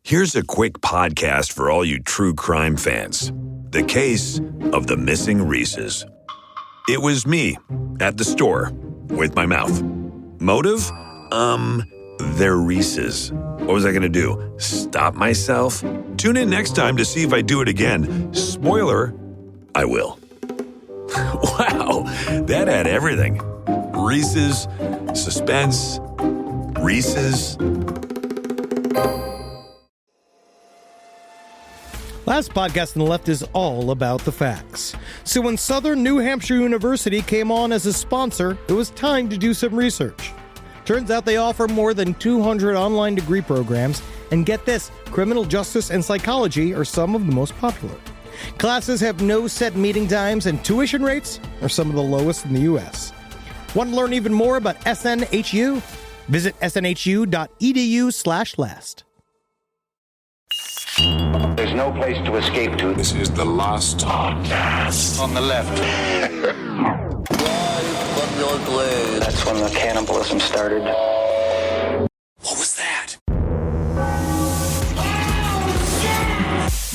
Here's a quick podcast for all you true crime fans. The case of the missing Reeses. It was me at the store with my mouth. Motive? They're Reeses. What was I going to do? Stop myself? Tune in next time to see if I do it again. Spoiler, I will. Wow, that had everything. Reeses, suspense, Reeses. Last podcast on the left is all about the facts. So when Southern New Hampshire University came on as a sponsor, it was time to do some research. Turns out they offer more than 200 online degree programs, and get this, criminal justice and psychology are some of the most popular. Classes have no set meeting times, and tuition rates are some of the lowest in the U.S. Want to learn even more about SNHU? Visit snhu.edu/last. There's no place to escape to. This is the last podcast. On the left. That's when the cannibalism started. What was that?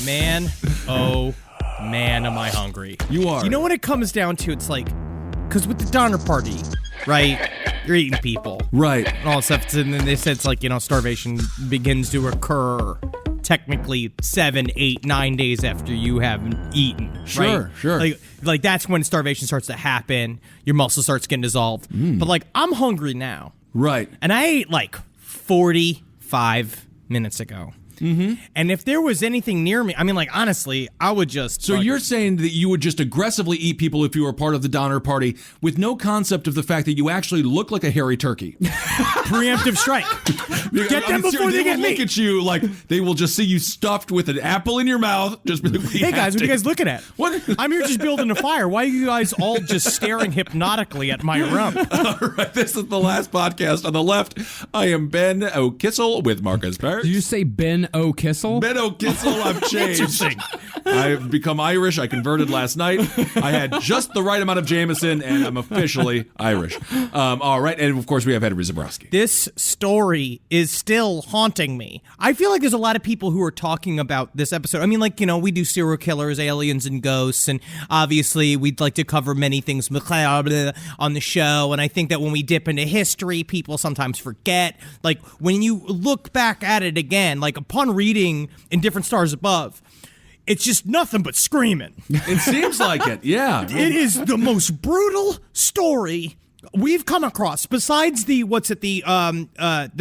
Man, oh, man, am I hungry. You are. You know what it comes down to? It's like, because with the Donner Party, right, you're eating people. Right. And all that stuff. And then they said it's like, starvation begins to occur technically 7, 8, 9 days after you haven't eaten. Sure, right? sure. Like that's when starvation starts to happen. Your muscle starts getting dissolved. But like, I'm hungry now. Right. And I ate like 45 minutes ago. Mm-hmm. And if there was anything near me, I mean, like, honestly, I would just... So you're saying that you would just aggressively eat people if you were part of the Donner Party with no concept of the fact that you actually look like a hairy turkey. Preemptive strike. Get them before they get me. Look at you like they will just see you stuffed with an apple in your mouth. Just be like, hey guys, what are you guys looking at? What? I'm here just building a fire. Why are you guys all just staring hypnotically at my rum? All right, this is the last podcast. On the left, I am Ben O'Kissel with Marcus Parrish. Did you say Ben O'Kissel? Ben O'Kissel, I've changed. I've become Irish. I converted last night. I had just the right amount of Jameson, and I'm officially Irish. All right, and of course we have Henry Zabrowski. This story is still haunting me. I feel like there's a lot of people who are talking about this episode. I mean, like, we do serial killers, aliens, and ghosts, and obviously we'd like to cover many things MacLeod on the show, and I think that when we dip into history, people sometimes forget. Like, when you look back at it again, like, upon reading In Different Stars Above, it's just nothing but screaming. It seems like it, yeah. It is the most brutal story we've come across, besides the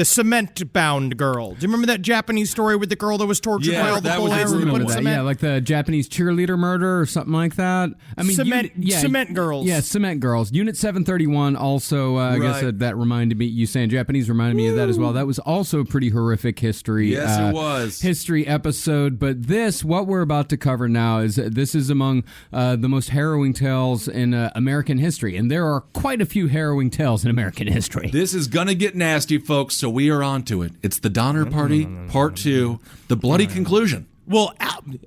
cement-bound girl. Do you remember that Japanese story with the girl that was tortured by all the bullets and put in cement? Yeah, like the Japanese cheerleader murder or something like that. I mean, cement girls. Yeah, cement girls. Unit 731 also, I guess that reminded me, you saying Japanese reminded me of that as well. That was also a pretty horrific history. Yes, it was. History episode. But what we're about to cover now, this is among the most harrowing tales in American history. And there are quite a few harrowing tales in American history. This is gonna get nasty, folks, so we are on to it. It's the Donner Party, Part 2, the bloody conclusion. Well,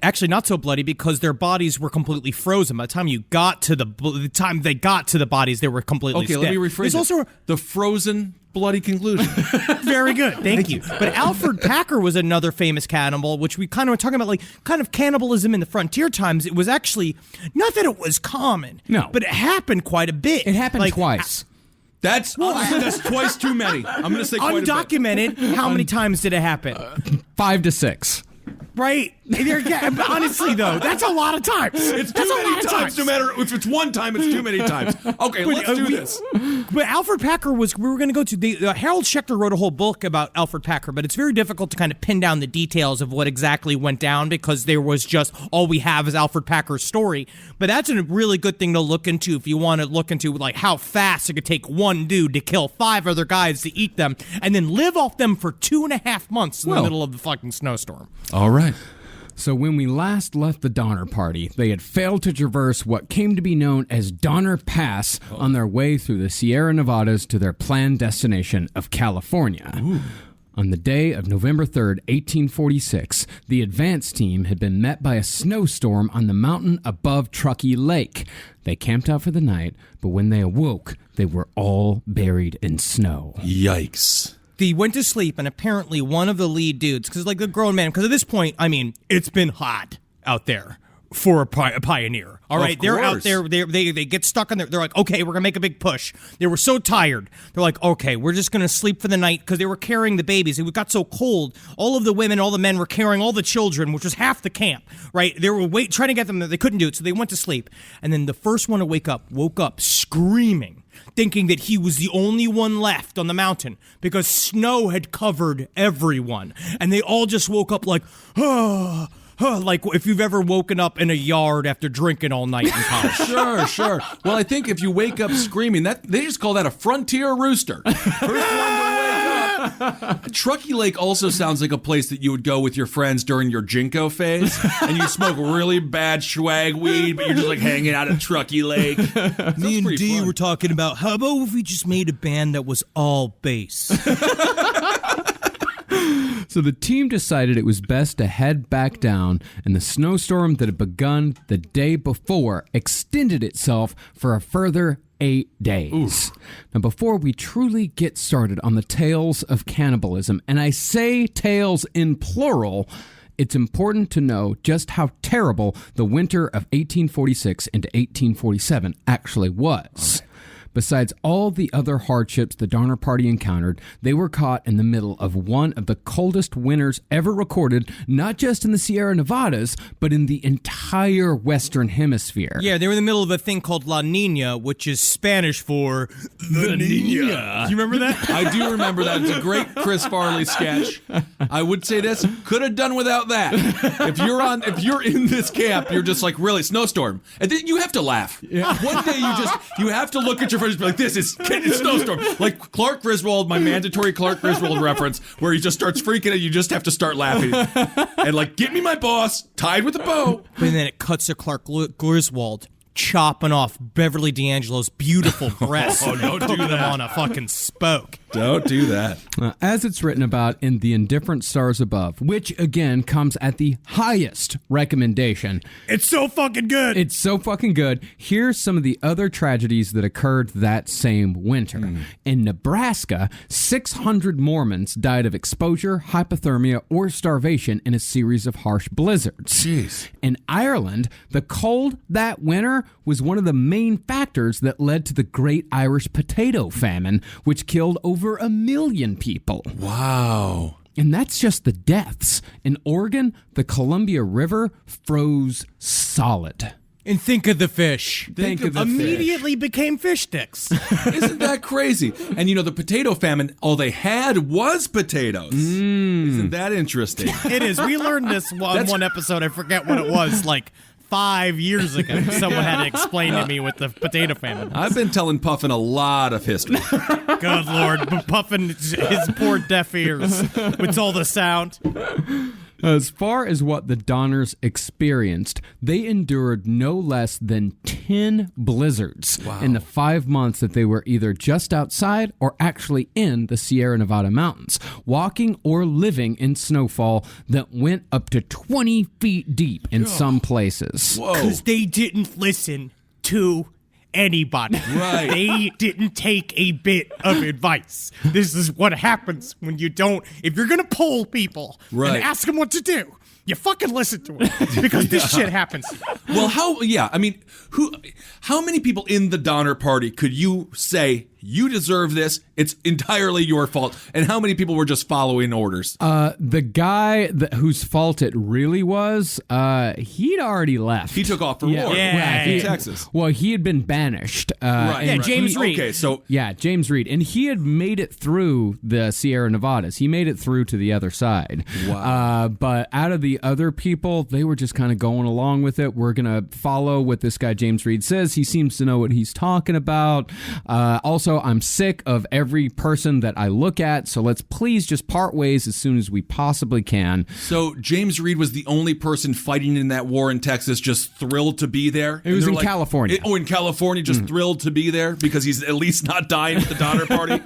actually, not so bloody because their bodies were completely frozen. By the time they got to the bodies, they were completely Okay, stiff. let me rephrase it. Also the frozen bloody conclusion. Very good. Thank you. But Alfred Packer was another famous cannibal, which we kind of were talking about, like, kind of cannibalism in the frontier times. It was actually, not that it was common. No. But it happened quite a bit. It happened like, twice. That's twice too many. I'm going to say quite a bit. Undocumented, how many times did it happen? 5 to 6. Right? Honestly, though, that's a lot of times. It's too many times. No matter if it's one time, it's too many times. Okay, let's do this. But Alfred Packer we were going to go to, Harold Schechter wrote a whole book about Alfred Packer, but it's very difficult to kind of pin down the details of what exactly went down because there was just, all we have is Alfred Packer's story. But that's a really good thing to look into if you want to look into, like, how fast it could take one dude to kill 5 other guys to eat them and then live off them for 2.5 months in the middle of the fucking snowstorm. All right. So when we last left the Donner Party, they had failed to traverse what came to be known as Donner Pass on their way through the Sierra Nevadas to their planned destination of California. Ooh. On the day of November 3rd, 1846, the advance team had been met by a snowstorm on the mountain above Truckee Lake. They camped out for the night, but when they awoke, they were all buried in snow. Yikes. They went to sleep, and apparently one of the lead dudes, because like a grown man, because at this point, I mean, it's been hot out there for a pioneer. All right, they're out there. They get stuck on there. They're like, okay, we're gonna make a big push. They were so tired. They're like, okay, we're just gonna sleep for the night because they were carrying the babies. It got so cold. All of the women, all the men were carrying all the children, which was half the camp. Right? They were trying to get them. They couldn't do it, so they went to sleep. And then the first one to woke up screaming, thinking that he was the only one left on the mountain because snow had covered everyone. And they all just woke up like, like if you've ever woken up in a yard after drinking all night in college. Sure. Well, I think if you wake up screaming, that they just call that a frontier rooster. First one to wake up. Truckee Lake also sounds like a place that you would go with your friends during your Jinko phase, and you smoke really bad swag weed, but you're just like hanging out at Truckee Lake. Me and D were talking about, how about if we just made a band that was all bass? So the team decided it was best to head back down, and the snowstorm that had begun the day before extended itself for a further 8 days. Oof. Now, before we truly get started on the tales of cannibalism, and I say tales in plural, it's important to know just how terrible the winter of 1846 into 1847 actually was. Okay. Besides all the other hardships the Donner Party encountered, they were caught in the middle of one of the coldest winters ever recorded, not just in the Sierra Nevadas, but in the entire Western Hemisphere. Yeah, they were in the middle of a thing called La Nina, which is Spanish for the Nina. Do you remember that? I do remember that. It's a great Chris Farley sketch. I would say this, could have done without that. If you're in this camp, you're just like, really, snowstorm. And then you have to laugh. Yeah. One day you have to look at your friends and be like, this is snowstorm. Like Clark Griswold, my mandatory Clark Griswold reference, where he just starts freaking and you just have to start laughing. And like, get me my boss, tied with a bow. But then it cuts to Clark Griswold chopping off Beverly D'Angelo's beautiful breasts and cooking them on a fucking spoke. Don't do that. As it's written about in The Indifferent Stars Above, which again comes at the highest recommendation. It's so fucking good. It's so fucking good. Here's some of the other tragedies that occurred that same winter. In Nebraska, 600 Mormons died of exposure, hypothermia, or starvation in a series of harsh blizzards. Jeez. In Ireland, the cold that winter was one of the main factors that led to the Great Irish Potato Famine, which killed over 1 million people. Wow. And that's just the deaths. In Oregon, the Columbia River froze solid. And think of the fish. Think of the immediately became fish sticks. Isn't that crazy? And the potato famine, all they had was potatoes. Isn't that interesting? It is. We learned this one episode. I forget what it was, like 5 years ago. Someone had to explain to me with the potato famine. I've been telling Puffin a lot of history. Good Lord. Puffin his poor deaf ears with all the sound. As far as what the Donners experienced, they endured no less than 10 blizzards in the 5 months that they were either just outside or actually in the Sierra Nevada mountains, walking or living in snowfall that went up to 20 feet deep in some places. Because they didn't listen to anybody. Right. They didn't take a bit of advice. This is what happens when you don't, if you're going to poll people and ask them what to do, you fucking listen to it because this shit happens. Well, how many people in the Donner Party could you say, you deserve this, it's entirely your fault? And how many people were just following orders? The guy whose fault it really was, he'd already left. He took off for war in Texas. Well, he had been banished. James Reed. Okay, so... Yeah, James Reed. And he had made it through the Sierra Nevadas. He made it through to the other side. Wow. But out of the other people, they were just kind of going along with it. We're going to follow what this guy James Reed says. He seems to know what he's talking about. Also, I'm sick of every person that I look at, so let's please just part ways as soon as we possibly can. So James Reed was the only person fighting in that war in Texas, just thrilled to be there? It was in California. In California, just thrilled to be there because he's at least not dying with the Donner Party?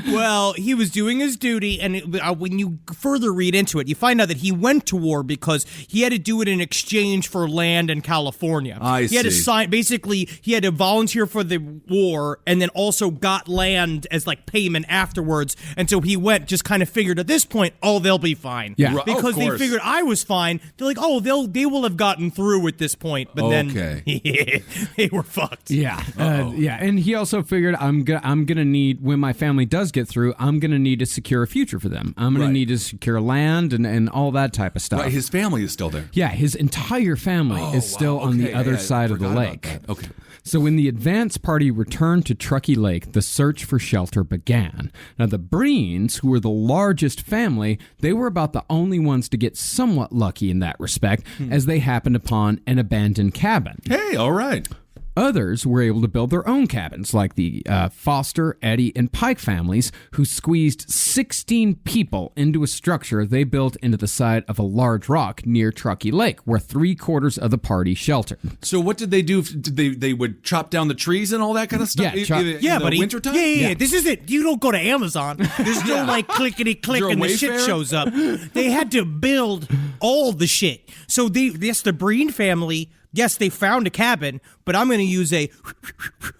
Well, he was doing his duty, and when you further read into it, you find out that he went to war because he had to do it in exchange for land in California. I see. He had to sign, basically, he had to volunteer for the war and then also got land as like payment afterwards. And so he went, just kind of figured at this point, oh, they'll be fine. Yeah. Because Of they course. figured I was fine. They're like, oh, they will have gotten through at this point. But then they were fucked. Yeah, and he also figured I'm gonna need, when my family does get through, I'm gonna need to secure a future for them. I'm gonna need to secure land and all that type of stuff. Right, his family is still there. Yeah, his entire family is still on the other side of the forgot about lake. that. Okay. So when the advance party returned to Truckee Lake, the search for shelter began. Now the Breens, who were the largest family, they were about the only ones to get somewhat lucky in that respect, as they happened upon an abandoned cabin. Hey, all right. Others were able to build their own cabins, like the Foster, Eddy, and Pike families, who squeezed 16 people into a structure they built into the side of a large rock near Truckee Lake, where 3/4 of the party sheltered. So what did they do? Did they would chop down the trees and all that kind of stuff? Yeah, in Yeah, the buddy. wintertime? Yeah. This is it. You don't go to Amazon. There's no like clickety click You're a and the shit Wayfarer? shows up. They had to build all the shit. So the Breen family, yes, they found a cabin, but I'm going to use a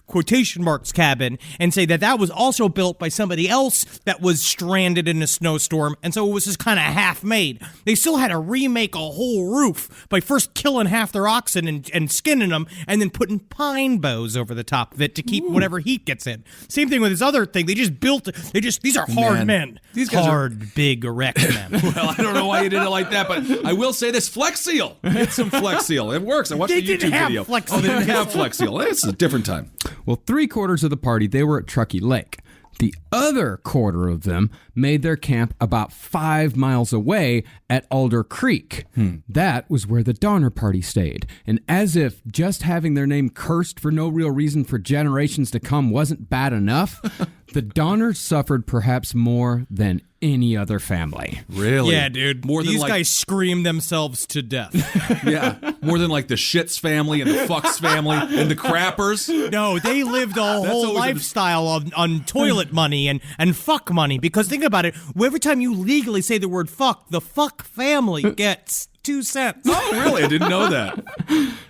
quotation marks cabin and say that was also built by somebody else that was stranded in a snowstorm, and so it was just kind of half made. They still had to remake a whole roof by first killing half their oxen and skinning them, and then putting pine boughs over the top of it to keep whatever heat gets in. Same thing with this other thing. They just built it. These are hard men. These guys hard, big, erect men. Well, I don't know why you did it like that, but I will say this: Flex Seal. Get some Flex Seal. It works. I watched They the YouTube didn't have video. Flex Oh, they didn't Seal. have Flex Seal. It's a different time. Well, 3/4 of the party, they were at Truckee Lake. The other quarter of them made their camp about 5 miles away at Alder Creek. That was where the Donner Party stayed. And as if just having their name cursed for no real reason for generations to come wasn't bad enough, the Donners suffered perhaps more than any other family. Really? Yeah, dude. More than These like, guys scream themselves to death. yeah, more than like the Shits family and the Fucks family and the Crappers. No, they lived a whole always a- lifestyle on toilet money and fuck money. Because think about it, every time you legally say the word fuck, the fuck family gets 2 cents. Oh, really? I didn't know that.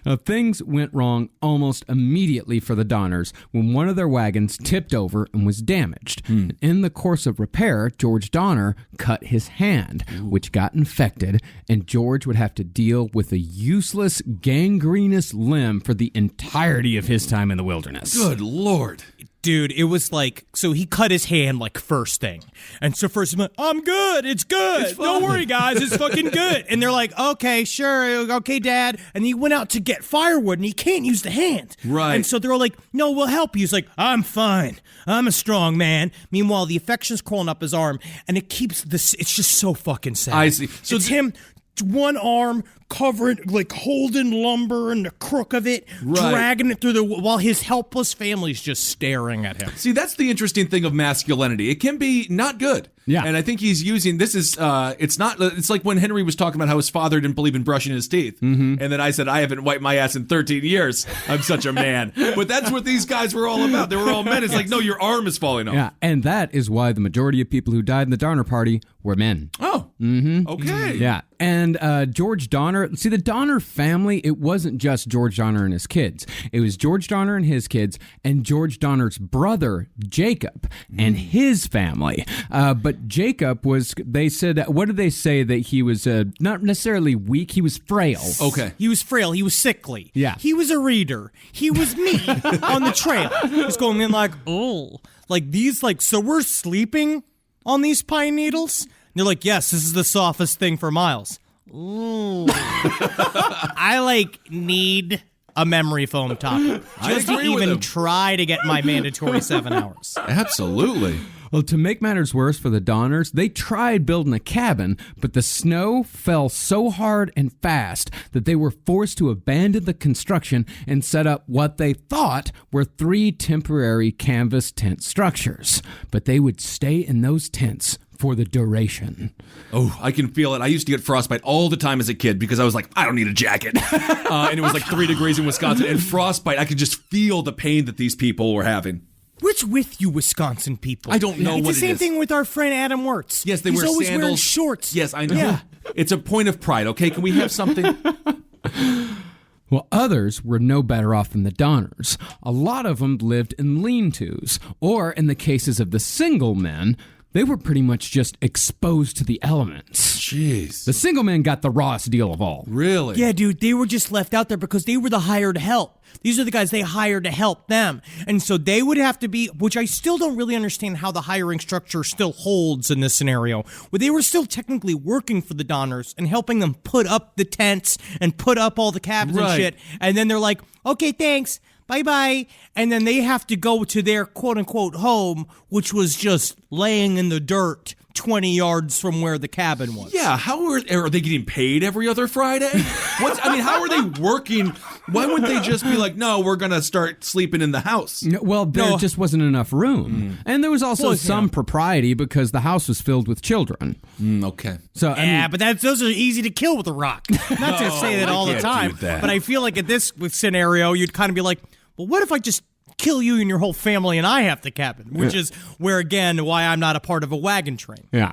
Now, things went wrong almost immediately for the Donners when one of their wagons tipped over and was damaged. In the course of repair, George Donner cut his hand, which got infected, and George would have to deal with a useless, gangrenous limb for the entirety of his time in the wilderness. Good Lord. Dude, it was like, so he cut his hand like first thing. And so first he's like, I'm good, it's good. Don't worry, guys, it's fucking good. And they're like, okay, sure, okay, Dad. And he went out to get firewood and he can't use the hand. Right. And so they're all like, no, we'll help you. He's like, I'm fine. I'm a strong man. Meanwhile, the infection's crawling up his arm and it keeps this, it's just so fucking sad. I see. So it's him, one arm covered, like holding lumber and the crook of it, Right. dragging it through while his helpless family's just staring at him. See, that's the interesting thing of masculinity. It can be not good. Yeah. And I think he's using, this is, it's like when Henry was talking about how his father didn't believe in brushing his teeth. And then I said, I haven't wiped my ass in 13 years. I'm such a man. But that's what these guys were all about. They were all men. It's like, no, your arm is falling off. Yeah, and that is why the majority of people who died in the Donner Party were men. Oh. Okay. Yeah, and George Donner, see, the Donner family, it wasn't just George Donner and his kids. It was George Donner and his kids and George Donner's brother, Jacob, and his family. But Jacob was, they said, what did they say? That he was not necessarily weak, he was frail. Okay. He was frail. He was sickly. Yeah. He was a reader. He was me on the trail. Just going in like, oh. Like these, like, so we're sleeping on these pine needles? And they're like, yes, this is the softest thing for miles. Ooh. I, like, need a memory foam topper. I Just to agree with even him. try to get my mandatory 7 hours. Absolutely. Well, to make matters worse for the Donners, they tried building a cabin, but the snow fell so hard and fast that they were forced to abandon the construction and set up what they thought were 3 temporary canvas tent structures. But they would stay in those tents for the duration. Oh, I can feel it. I used to get frostbite all the time as a kid because I was like, I don't need a jacket. And it was like 3 degrees in Wisconsin. And frostbite, I could just feel the pain that these people were having. What's with you Wisconsin people? I don't know it's what the same it is. thing with our friend Adam Wirtz. Yes, they He's wear always sandals. wearing shorts. Yes, I know. Yeah. It's a point of pride, okay? Can we have something? Well, others were no better off than the Donners. A lot of them lived in lean-tos, or in the cases of the single men, they were pretty much just exposed to the elements. Jeez. The single men got the rawest deal of all. Really? Yeah, dude, they were just left out there because they were the hired help. These are the guys they hired to help them. And so they would have to be, which I still don't really understand how the hiring structure still holds in this scenario, where they were still technically working for the Donners and helping them put up the tents and put up all the cabins and shit. And then they're like, okay, thanks. Bye-bye. And then they have to go to their quote-unquote home, which was just laying in the dirt 20 yards from where the cabin was. Yeah, how are they getting paid every other Friday? How are they working? Why wouldn't they just be like, no, we're going to start sleeping in the house? Well, there just wasn't enough room. And there was also some propriety because the house was filled with children. Okay. So but those are easy to kill with a rock. Not to say that all the time, but I feel like in this scenario, you'd kind of be like, well, what if I just kill you and your whole family and I have the cabin? Which is where, again, why I'm not a part of a wagon train. Yeah.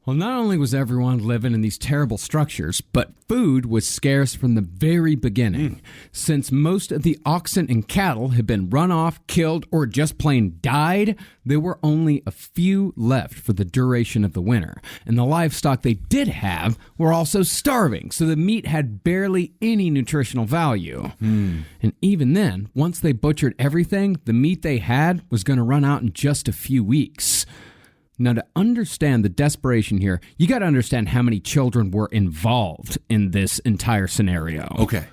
Well, not only was everyone living in these terrible structures, but food was scarce from the very beginning. Since most of the oxen and cattle had been run off, killed, or just plain died, there were only a few left for the duration of the winter. And the livestock they did have were also starving, so the meat had barely any nutritional value. And even then, once they butchered everything, the meat they had was going to run out in just a few weeks. Now, to understand the desperation here, you got to understand how many children were involved in this entire scenario. Okay.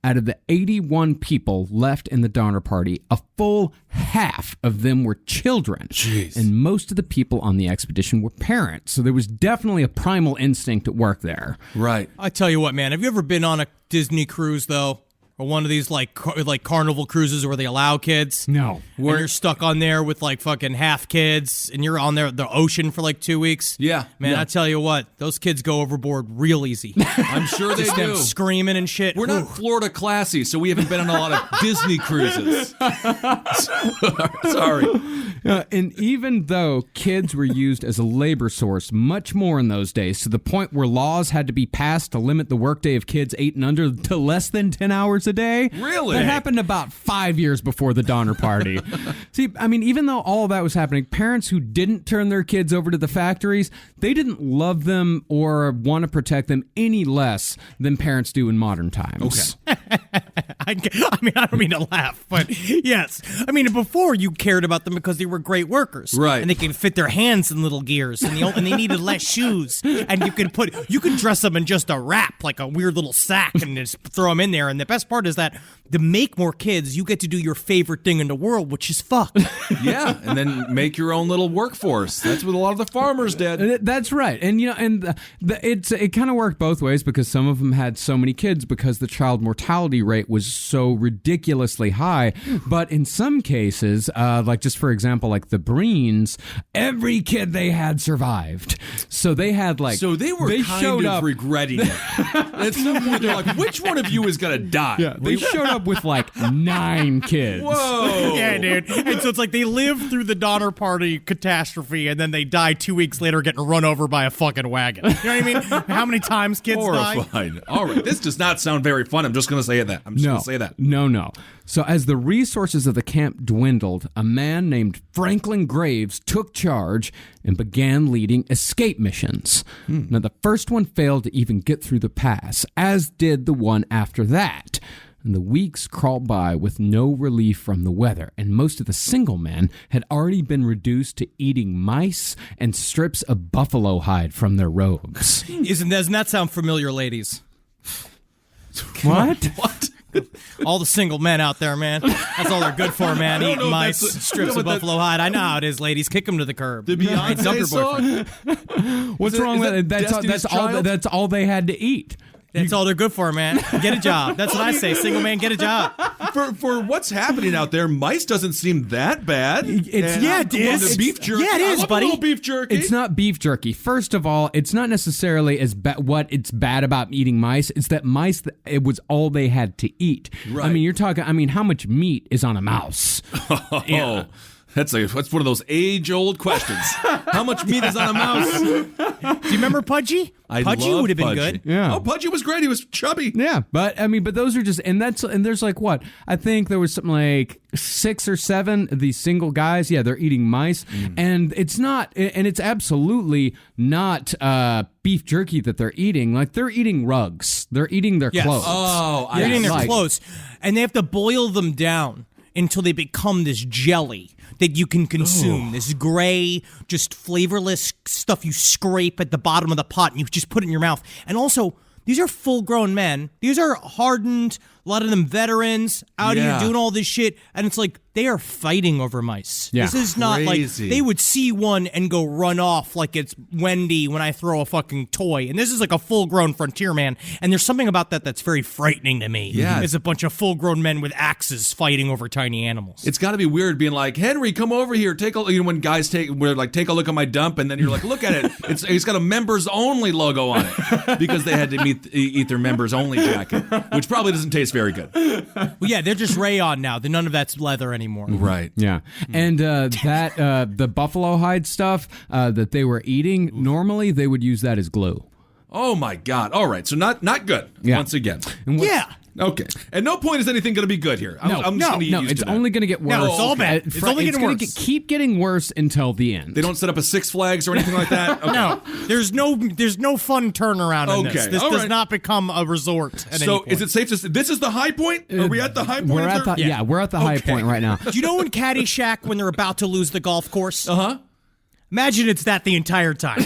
Out of the 81 people left in the Donner Party, a full half of them were children. Jeez. And most of the people on the expedition were parents. So there was definitely a primal instinct at work there. Right. I tell you what, man, have you ever been on a Disney cruise, though? Or one of these like carnival cruises where they allow kids? No. And you're stuck on there with like fucking half kids and you're on the ocean for like 2 weeks? Yeah. Man, yeah. I tell you what, those kids go overboard real easy. I'm sure they Just do. them screaming and shit. We're not Florida classy, so we haven't been on a lot of Disney cruises. Sorry. And even though kids were used as a labor source much more in those days, to the point where laws had to be passed to limit the workday of kids 8 and under to less than 10 hours a day. Really? That happened about 5 years before the Donner Party. See, I mean, even though all of that was happening, parents who didn't turn their kids over to the factories, they didn't love them or want to protect them any less than parents do in modern times. Okay. I don't mean to laugh, but yes. I mean, before you cared about them because they were great workers. Right. And they could fit their hands in little gears and they needed less shoes. And you could dress them in just a wrap, like a weird little sack, and just throw them in there. And the best part is that to make more kids, you get to do your favorite thing in the world, which is fuck. Yeah, and then make your own little workforce. That's what a lot of the farmers did. That's right. And it kind of worked both ways because some of them had so many kids because the child mortality rate was so ridiculously high. But in some cases, like just for example, like the Breens, every kid they had survived. So they had So they were kind of regretting it. At some point, they're like, which one of you is going to die? Yeah, they showed up with like 9 kids. Whoa. Yeah, dude. And so it's like they lived through the Donner Party catastrophe and then they die 2 weeks later getting run over by a fucking wagon. You know what I mean? How many times kids die? Horrifying. All right. This does not sound very fun. I'm just going to say that. I'm just going to say that. No. So as the resources of the camp dwindled, a man named Franklin Graves took charge and began leading escape missions. Now, the first one failed to even get through the pass, as did the one after that. And the weeks crawled by with no relief from the weather, and most of the single men had already been reduced to eating mice and strips of buffalo hide from their robes. Doesn't that sound familiar, ladies? What? What? All the single men out there, man. That's all they're good for, man. know Eating if mice, that's strips of buffalo hide. I know how it is, ladies. Kick them to the curb. The Hey, dump Beyonce your boyfriend. song? What's wrong with it? That's all they had to eat. That's all they're good for, man. Get a job. That's what I say. Single man, get a job. For what's happening out there, mice doesn't seem that bad. It is. Beef jerky. Yeah, it is, I love buddy. A little beef jerky. It's not beef jerky. First of all, it's not necessarily what it's bad about eating mice. It's that mice, it was all they had to eat. Right. I mean, how much meat is on a mouse? Oh. That's one of those age-old questions. How much meat is on a mouse? Do you remember Pudgy? Pudgy would have been good. Yeah. Oh, Pudgy was great. He was chubby. Yeah, but those are just, and there's like what? I think there was something like 6 or 7 of these single guys. Yeah, they're eating mice, and it's absolutely not beef jerky that they're eating. Like, they're eating rugs. They're eating their clothes. Oh, They're eating their like- clothes, and they have to boil them down until they become this jelly that you can consume. This gray, just flavorless stuff you scrape at the bottom of the pot and you just put it in your mouth. And also, these are full-grown men. These are hardened, a lot of them veterans, out here doing all this shit. And it's like, they are fighting over mice. Yeah. This is not like Crazy. they would see one and go run off like it's Wendy when I throw a fucking toy. And this is like a full-grown frontier man. And there's something about that that's very frightening to me. Yeah. It's a bunch of full-grown men with axes fighting over tiny animals. It's got to be weird being like, Henry, come over here. Take a when guys take a look at my dump, and then you're like, look at it. It's got a members only logo on it because they had to eat their members only jacket, which probably doesn't taste very good. Well, yeah, they're just rayon now. None of that's leather anymore. Right. Yeah, and the buffalo hide stuff that they were eating, normally they would use that as glue. Oh my God. All right. So not good. Yeah. Once again. Yeah. Okay. At no point is anything going to be good here. I'm just going to get used it's to that. only going to get worse. No, it's all bad. It's only getting gonna worse. keep getting worse until the end. They don't set up a Six Flags or anything like that? Okay. No, there's no fun turnaround in this. Okay, This all does right. not become a resort. At any So point. is it safe to say this is the high point? Are we at the high point? We're at the, Yeah. we're at the high Okay. point right now. Do you know in Caddyshack when they're about to lose the golf course? Uh-huh. Imagine it's that the entire time.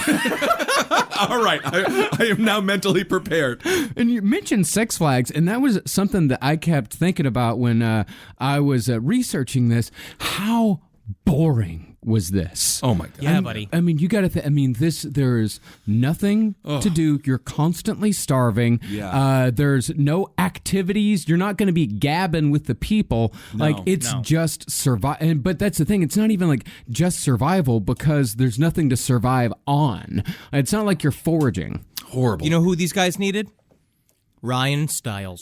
All right. I am now mentally prepared. And you mentioned Six Flags, and that was something that I kept thinking about when I was researching this. How boring was this? Oh my God. Yeah, buddy. I mean, you got to. There's nothing to do. You're constantly starving. Yeah. There's no activities. You're not going to be gabbing with the people. It's just survive. But that's the thing. It's not even like just survival because there's nothing to survive on. It's not like you're foraging. Horrible. You know who these guys needed? Ryan Stiles.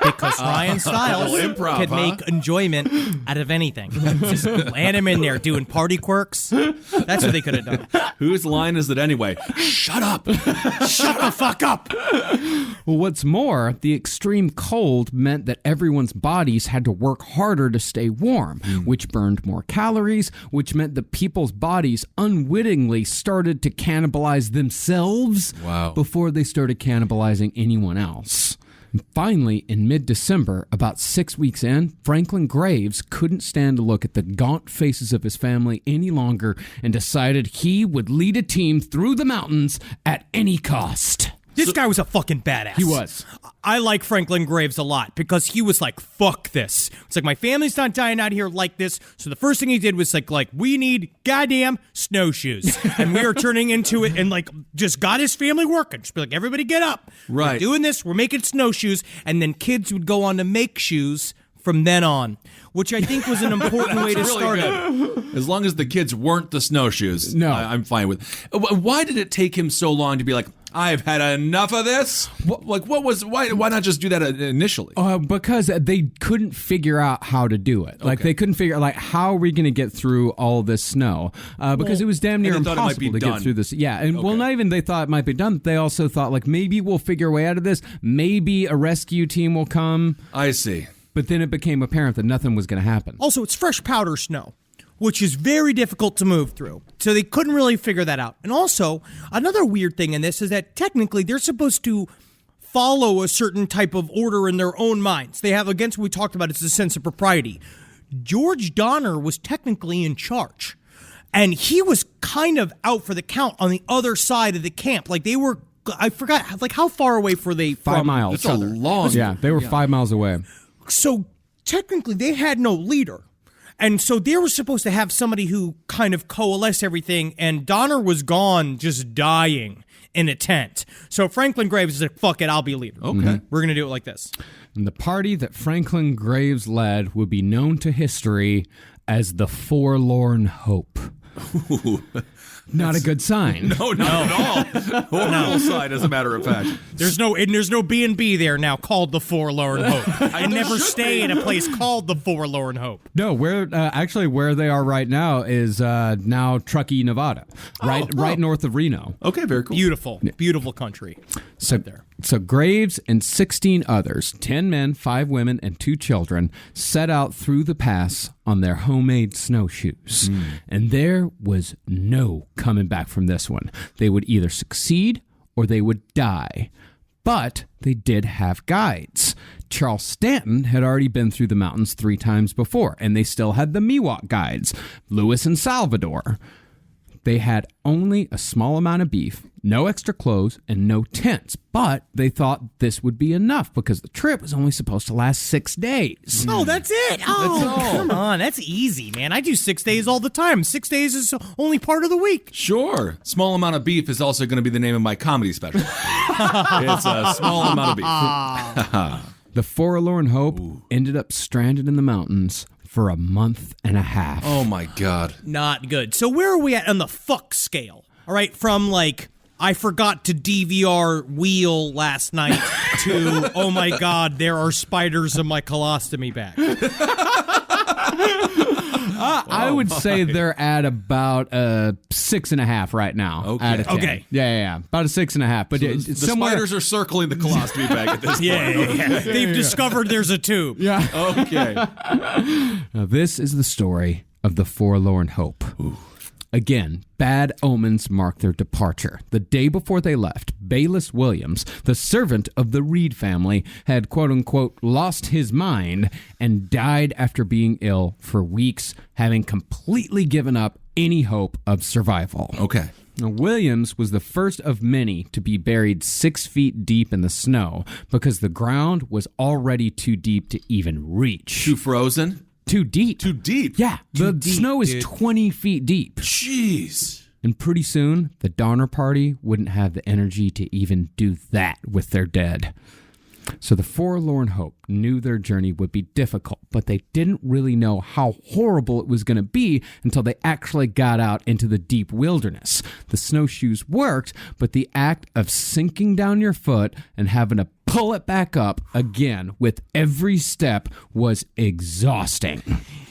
Because Ryan Stiles improv, can huh? make enjoyment out of anything. Just land him in there doing party quirks. That's what they could have done. Whose line is it anyway? Shut up. Shut the fuck up. Well, what's more, the extreme cold meant that everyone's bodies had to work harder to stay warm, which burned more calories, which meant that people's bodies unwittingly started to cannibalize themselves before they started cannibalizing anyone else. Finally, in mid-December, about 6 weeks in, Franklin Graves couldn't stand to look at the gaunt faces of his family any longer and decided he would lead a team through the mountains at any cost. This guy was a fucking badass. He was. I like Franklin Graves a lot because he was like, fuck this. It's like, my family's not dying out here like this. So the first thing he did was like we need goddamn snowshoes. And we are turning into it and like just got his family working. Just be like, everybody get up. Right. We're doing this. We're making snowshoes. And then kids would go on to make shoes from then on, which I think was an important way to start it. As long as the kids weren't the snowshoes, No. I'm fine with. Why did it take him so long to be like, I've had enough of this? Why not just do that initially? Because they couldn't figure out how to do it. Like, they couldn't figure out, like, how are we going to get through all this snow? Because it was damn near and they thought it might impossible be to done. get through this. Yeah, and well, not even they thought it might be done. They also thought, like, maybe we'll figure a way out of this. Maybe a rescue team will come. I see. But then it became apparent that nothing was going to happen. Also, it's fresh powder snow, which is very difficult to move through. So they couldn't really figure that out. And also, another weird thing in this is that technically they're supposed to follow a certain type of order in their own minds. They have, against what we talked about, it's a sense of propriety. George Donner was technically in charge. And he was kind of out for the count on the other side of the camp. Like, they were, I forgot, like, how far away were they 5 miles. It's a long. Yeah, they were 5 miles away. So technically they had no leader. And so they were supposed to have somebody who kind of coalesced everything, and Donner was gone, just dying in a tent. So Franklin Graves is like, fuck it, I'll be leader. Okay. We're going to do it like this. And the party that Franklin Graves led would be known to history as the Forlorn Hope. Not a good sign. No, not at all. Horrible sign, as a matter of fact. There's no B&B there now called the Forlorn Hope. I never stay in a place called the Forlorn Hope. No, where they are right now is now Truckee, Nevada, right north of Reno. Okay, very cool. Beautiful country. So Graves and 16 others, 10 men, 5 women, and 2 children, set out through the pass on their homemade snowshoes. And there was no coming back from this one. They would either succeed or they would die. But they did have guides. Charles Stanton had already been through the mountains 3 times before, and they still had the Miwok guides, Lewis and Salvador. They had only a small amount of beef, no extra clothes, and no tents. But they thought this would be enough because the trip was only supposed to last 6 days. Oh, that's it. Oh, come on. That's easy, man. I do 6 days all the time. 6 days is only part of the week. Sure. Small amount of beef is also going to be the name of my comedy special. It's a small amount of beef. The Forlorn Hope ended up stranded in the mountains for a month and a half. Oh, my God. Not good. So where are we at on the fuck scale? All right, from like, I forgot to DVR wheel last night to, oh my God, there are spiders in my colostomy bag. I would say they're at about 6.5 right now. Okay. Out of 10. Okay. Yeah. About a 6.5. But The spiders are circling the colostomy bag at this point. Yeah. They've discovered there's a tube. Yeah. Okay. Now, this is the story of the Forlorn Hope. Again, bad omens marked their departure. The day before they left, Bayless Williams, the servant of the Reed family, had quote-unquote lost his mind and died after being ill for weeks, having completely given up any hope of survival. Okay. Now, Williams was the first of many to be buried 6 feet deep in the snow because the ground was already too deep to even reach. Too frozen? Too deep. Too deep? Yeah, the snow is 20 feet deep. Jeez. And pretty soon, the Donner Party wouldn't have the energy to even do that with their dead. So the Forlorn Hope knew their journey would be difficult, but they didn't really know how horrible it was going to be until they actually got out into the deep wilderness. The snowshoes worked, but the act of sinking down your foot and having to pull it back up again with every step was exhausting.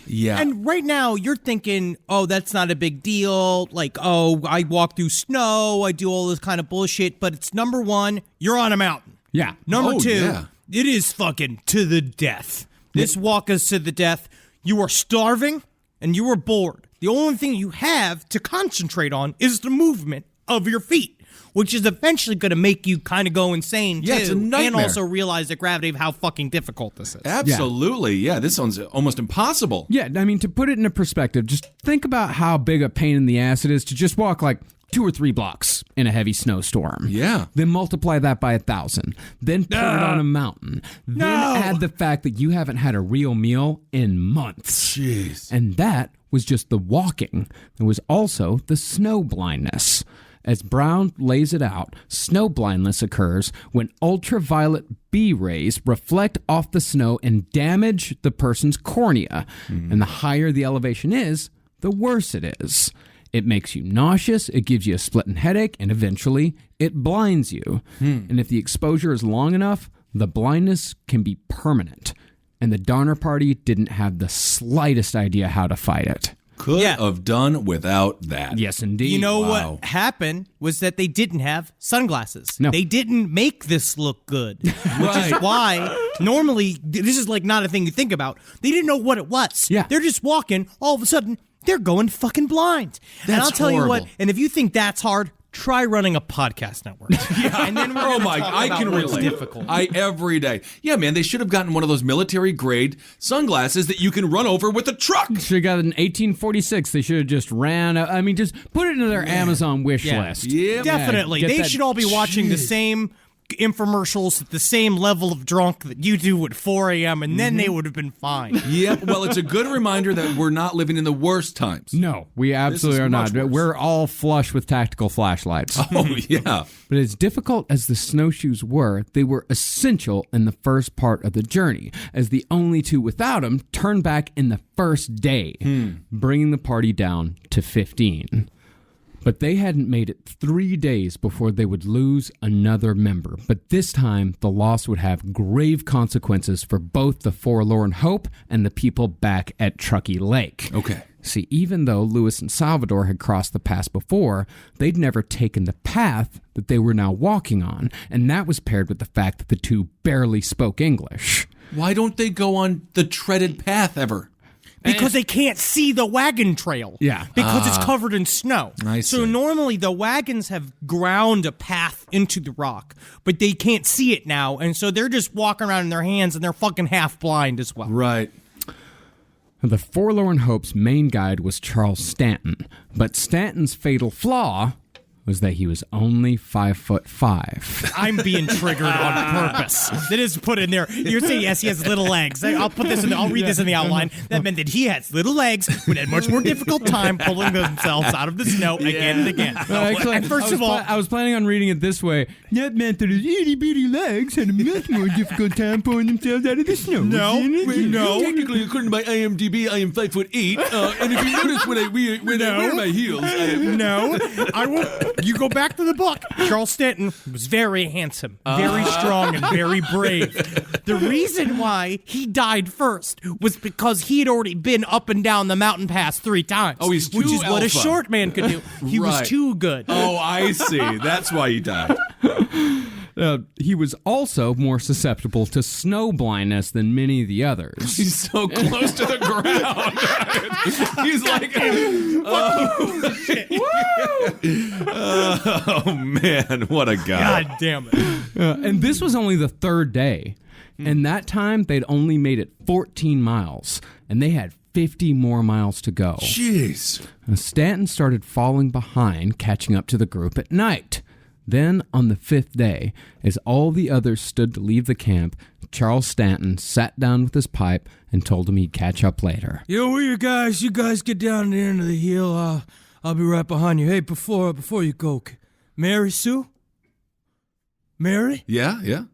Yeah. And right now, you're thinking, oh, that's not a big deal. Like, oh, I walk through snow. I do all this kind of bullshit. But it's number one, you're on a mountain. Yeah. Number two, yeah. It is fucking to the death. This walk is to the death. You are starving and you are bored. The only thing you have to concentrate on is the movement of your feet, which is eventually going to make you kind of go insane, Yeah, too. it's a nightmare. And also realize the gravity of how fucking difficult this is. Absolutely. Yeah, this sounds almost impossible. Yeah, I mean, to put it into perspective, just think about how big a pain in the ass it is to just walk like 2 or 3 blocks in a heavy snowstorm. Yeah. Then multiply that by 1,000. Then put it on a mountain. Then add the fact that you haven't had a real meal in months. Jeez. And that was just the walking. There was also the snow blindness. As Brown lays it out, snow blindness occurs when ultraviolet B rays reflect off the snow and damage the person's cornea. And the higher the elevation is, the worse it is. It makes you nauseous, it gives you a splitting headache, and eventually it blinds you. And if the exposure is long enough, the blindness can be permanent. And the Donner Party didn't have the slightest idea how to fight it. Could have done without that. Yes, indeed. You know Wow. what happened was that they didn't have sunglasses. No. They didn't make this look good. Which is Right. why normally this is like not a thing you think about. They didn't know what it was. Yeah. They're just walking, all of a sudden they're going fucking blind. And That's I'll tell you what, horrible. and if you think that's hard, try running a podcast network. And then we're Oh gonna my! talk I about can what's relate. difficult. Every day. Yeah, man. They should have gotten one of those military grade sunglasses that you can run over with a truck. Should have got it in 1846. They should have just ran. I mean, just put it into their Amazon wish Yeah. list. Yeah, Definitely. get They that- should all be watching the same infomercials at the same level of drunk that you do at 4 a.m. and then they would have been fine. Yep. Well, it's a good reminder that we're not living in the worst times. No, we absolutely is are not. much worse. We're all flush with tactical flashlights. Oh yeah. But as difficult as the snowshoes were, they were essential in the first part of the journey, as the only two without them turned back in the first day, bringing the party down to 15. But they hadn't made it 3 days before they would lose another member. But this time, the loss would have grave consequences for both the Forlorn Hope and the people back at Truckee Lake. Okay. See, even though Lewis and Salvador had crossed the pass before, they'd never taken the path that they were now walking on, and that was paired with the fact that the two barely spoke English. Why don't they go on the treaded path ever? Because they can't see the wagon trail. Yeah. Because it's covered in snow. I So see. normally the wagons have ground a path into the rock, but they can't see it now, and so they're just walking around in their hands, and they're fucking half blind as well. Right. The Forlorn Hope's main guide was Charles Stanton, but Stanton's fatal flaw was that he was only 5'5". I'm being triggered on purpose. That is put in there. You're saying, yes, he has little legs. I'll put this in. I'll read this in the outline. That meant that he has little legs, but had much more difficult time pulling themselves out of the snow again and again. Actually, And first of all, I was planning on reading it this way. That meant that his itty-bitty legs had a much more difficult time pulling themselves out of the snow. No. Technically, according to my IMDb, I am 5'8", and if you notice when I wear my heels, no, I won't. You go back to the book. Charles Stanton was very handsome, very strong, and very brave. The reason why he died first was because he had already been up and down the mountain pass 3 times. Oh, he's too which is what a alpha. short man could do. He was Right. too good. Oh, I see. That's why he died. He was also more susceptible to snow blindness than many of the others. He's so close to the ground. He's like, oh man, what a guy. God damn it. And this was only the 3rd day. And that time, they'd only made it 14 miles. And they had 50 more miles to go. Jeez. Stanton started falling behind, catching up to the group at night. Then, on the 5th day, as all the others stood to leave the camp, Charles Stanton sat down with his pipe and told him he'd catch up later. Where you guys get down to the end of the hill. I'll be right behind you. Hey, before you go, Mary Sue? Mary? Yeah.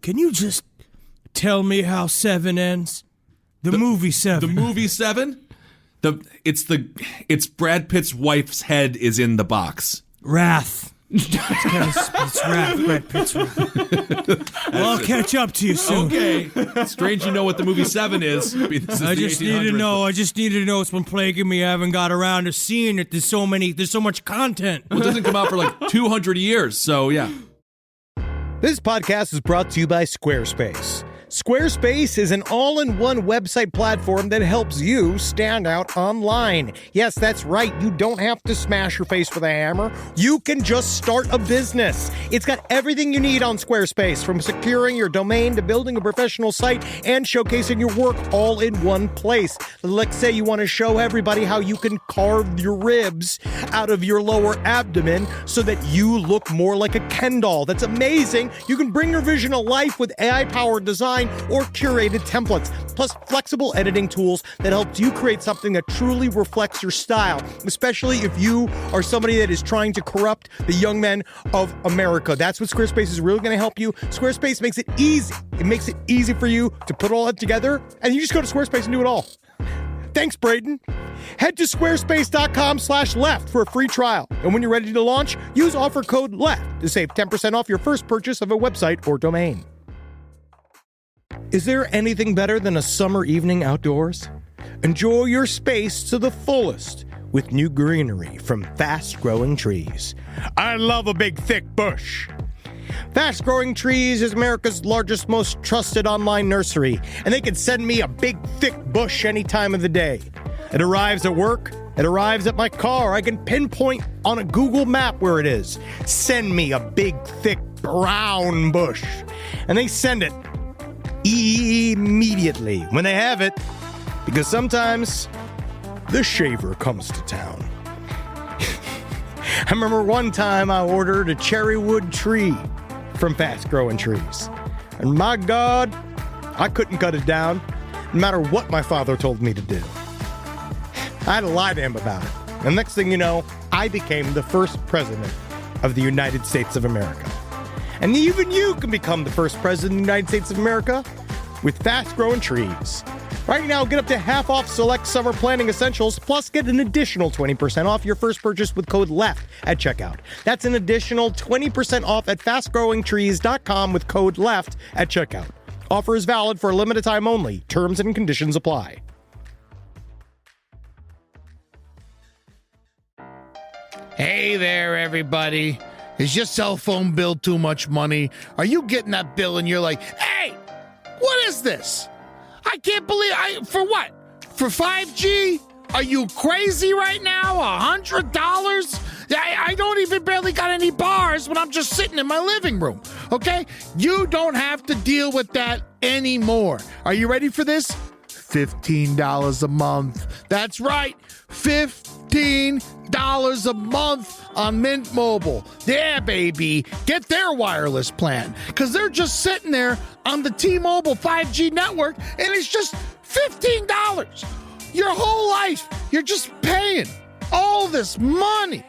Can you just tell me how 7 ends? The movie 7. The movie 7? It's Brad Pitt's wife's head is in the box. Wrath. It's Wrath. Brad Pitt's Wrath. Well, I'll catch up to you soon. Okay. Strange you know what the movie 7 is. I just need to know. It's been plaguing me. I haven't got around to seeing it. There's so much content. Well, it doesn't come out for like 200 years, so yeah. This podcast is brought to you by Squarespace. Squarespace is an all-in-one website platform that helps you stand out online. Yes, that's right. You don't have to smash your face with a hammer. You can just start a business. It's got everything you need on Squarespace, from securing your domain to building a professional site and showcasing your work all in one place. Let's say you want to show everybody how you can carve your ribs out of your lower abdomen so that you look more like a Ken doll. That's amazing. You can bring your vision to life with AI-powered design or curated templates, plus flexible editing tools that helps you create something that truly reflects your style, especially if you are somebody that is trying to corrupt the young men of America. That's what Squarespace is really going to help you. Squarespace makes it easy. It makes it easy for you to put all that together, and you just go to Squarespace and do it all. Thanks, Braden. Head to squarespace.com/left for a free trial. And when you're ready to launch, use offer code LEFT to save 10% off your first purchase of a website or domain. Is there anything better than a summer evening outdoors? Enjoy your space to the fullest with new greenery from Fast Growing Trees. I love a big, thick bush. Fast Growing Trees is America's largest, most trusted online nursery, and they can send me a big, thick bush any time of the day. It arrives at work. It arrives at my car. I can pinpoint on a Google map where it is. Send me a big, thick, brown bush. And they send it immediately when they have it, because sometimes the shaver comes to town. I remember one time I ordered a cherry wood tree from Fast Growing Trees, and my God, I couldn't cut it down no matter what my father told me to do. I had to lie to him about it, and next thing you know, I became the first president of the United States of America. And even you can become the first president of the United States of America with Fast Growing Trees. Right now, get up to half off select summer planning essentials, plus get an additional 20% off your first purchase with code LEFT at checkout. That's an additional 20% off at fastgrowingtrees.com with code LEFT at checkout. Offer is valid for a limited time only. Terms and conditions apply. Hey there, everybody. Is your cell phone bill too much money? Are you getting that bill and you're like, hey, what is this? I can't believe for what? For 5G? Are you crazy right now? $100? I don't even barely got any bars when I'm just sitting in my living room, okay? You don't have to deal with that anymore. Are you ready for this? $15 a month. That's right, $15 a month on Mint Mobile. Yeah, baby. Get their wireless plan, because they're just sitting there on the T-Mobile 5G network, and it's just $15. Your whole life, you're just paying all this money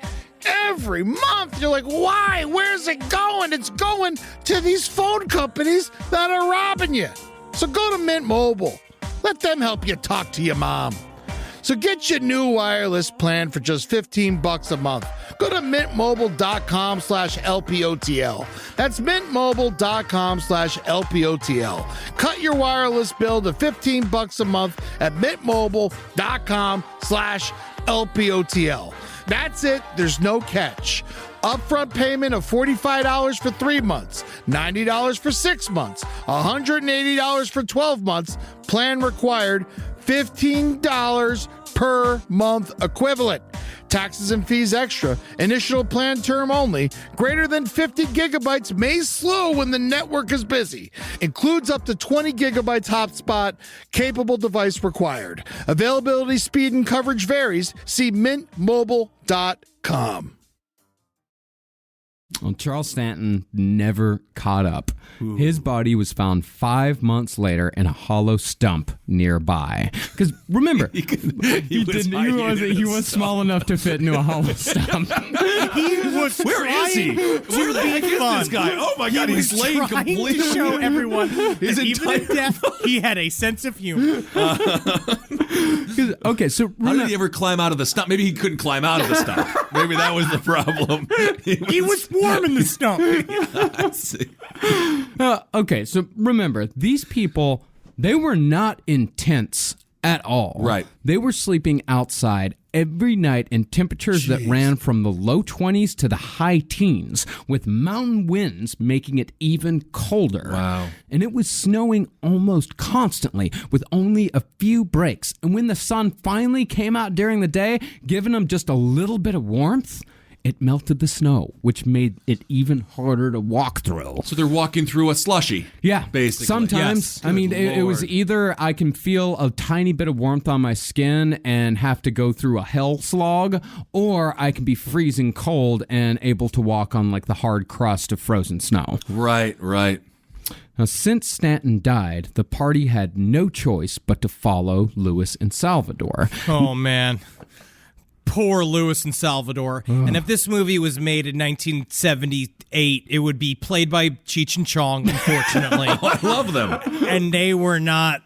every month. You're like, why? Where's it going? It's going to these phone companies that are robbing you. So go to Mint Mobile. Let them help you talk to your mom. So get your new wireless plan for just $15 a month. Go to mintmobile.com/LPOTL. That's mintmobile.com/LPOTL. Cut your wireless bill to $15 a month at mintmobile.com/LPOTL. That's it. There's no catch. Upfront payment of $45 for 3 months, $90 for 6 months, $180 for 12 months. Plan required, $15 per month equivalent. Taxes and fees extra. Initial plan term only. Greater than 50 gigabytes may slow when the network is busy. Includes up to 20 gigabytes hotspot. Capable device required. Availability, speed, and coverage varies. See mintmobile.com. Well, Charles Stanton never caught up. Ooh. His body was found 5 months later in a hollow stump nearby. Because remember, he was small enough to fit into a hollow stump. Where is he? Where the heck is this guy? Oh my God, he's laying completely. To show everyone that even in death, he had a sense of humor. Okay, so how did he ever climb out of the stump? Maybe he couldn't climb out of the stump. Maybe that was the problem. He was warm in the stump. I see. Okay, so remember, these people, they were not in tents at all. Right. They were sleeping outside every night in temperatures that ran from the low 20s to the high teens, with mountain winds making it even colder. Wow. And it was snowing almost constantly, with only a few breaks. And when the sun finally came out during the day, giving them just a little bit of warmth, it melted the snow, which made it even harder to walk through. So they're walking through a slushy. Yeah, basically. Sometimes, yes. It was either I can feel a tiny bit of warmth on my skin and have to go through a hell slog, or I can be freezing cold and able to walk on like the hard crust of frozen snow. Right. Now, since Stanton died, the party had no choice but to follow Lewis and Salvador. Oh, man. Poor Lewis and Salvador. And if this movie was made in 1978, it would be played by Cheech and Chong, unfortunately. I love them. And they were not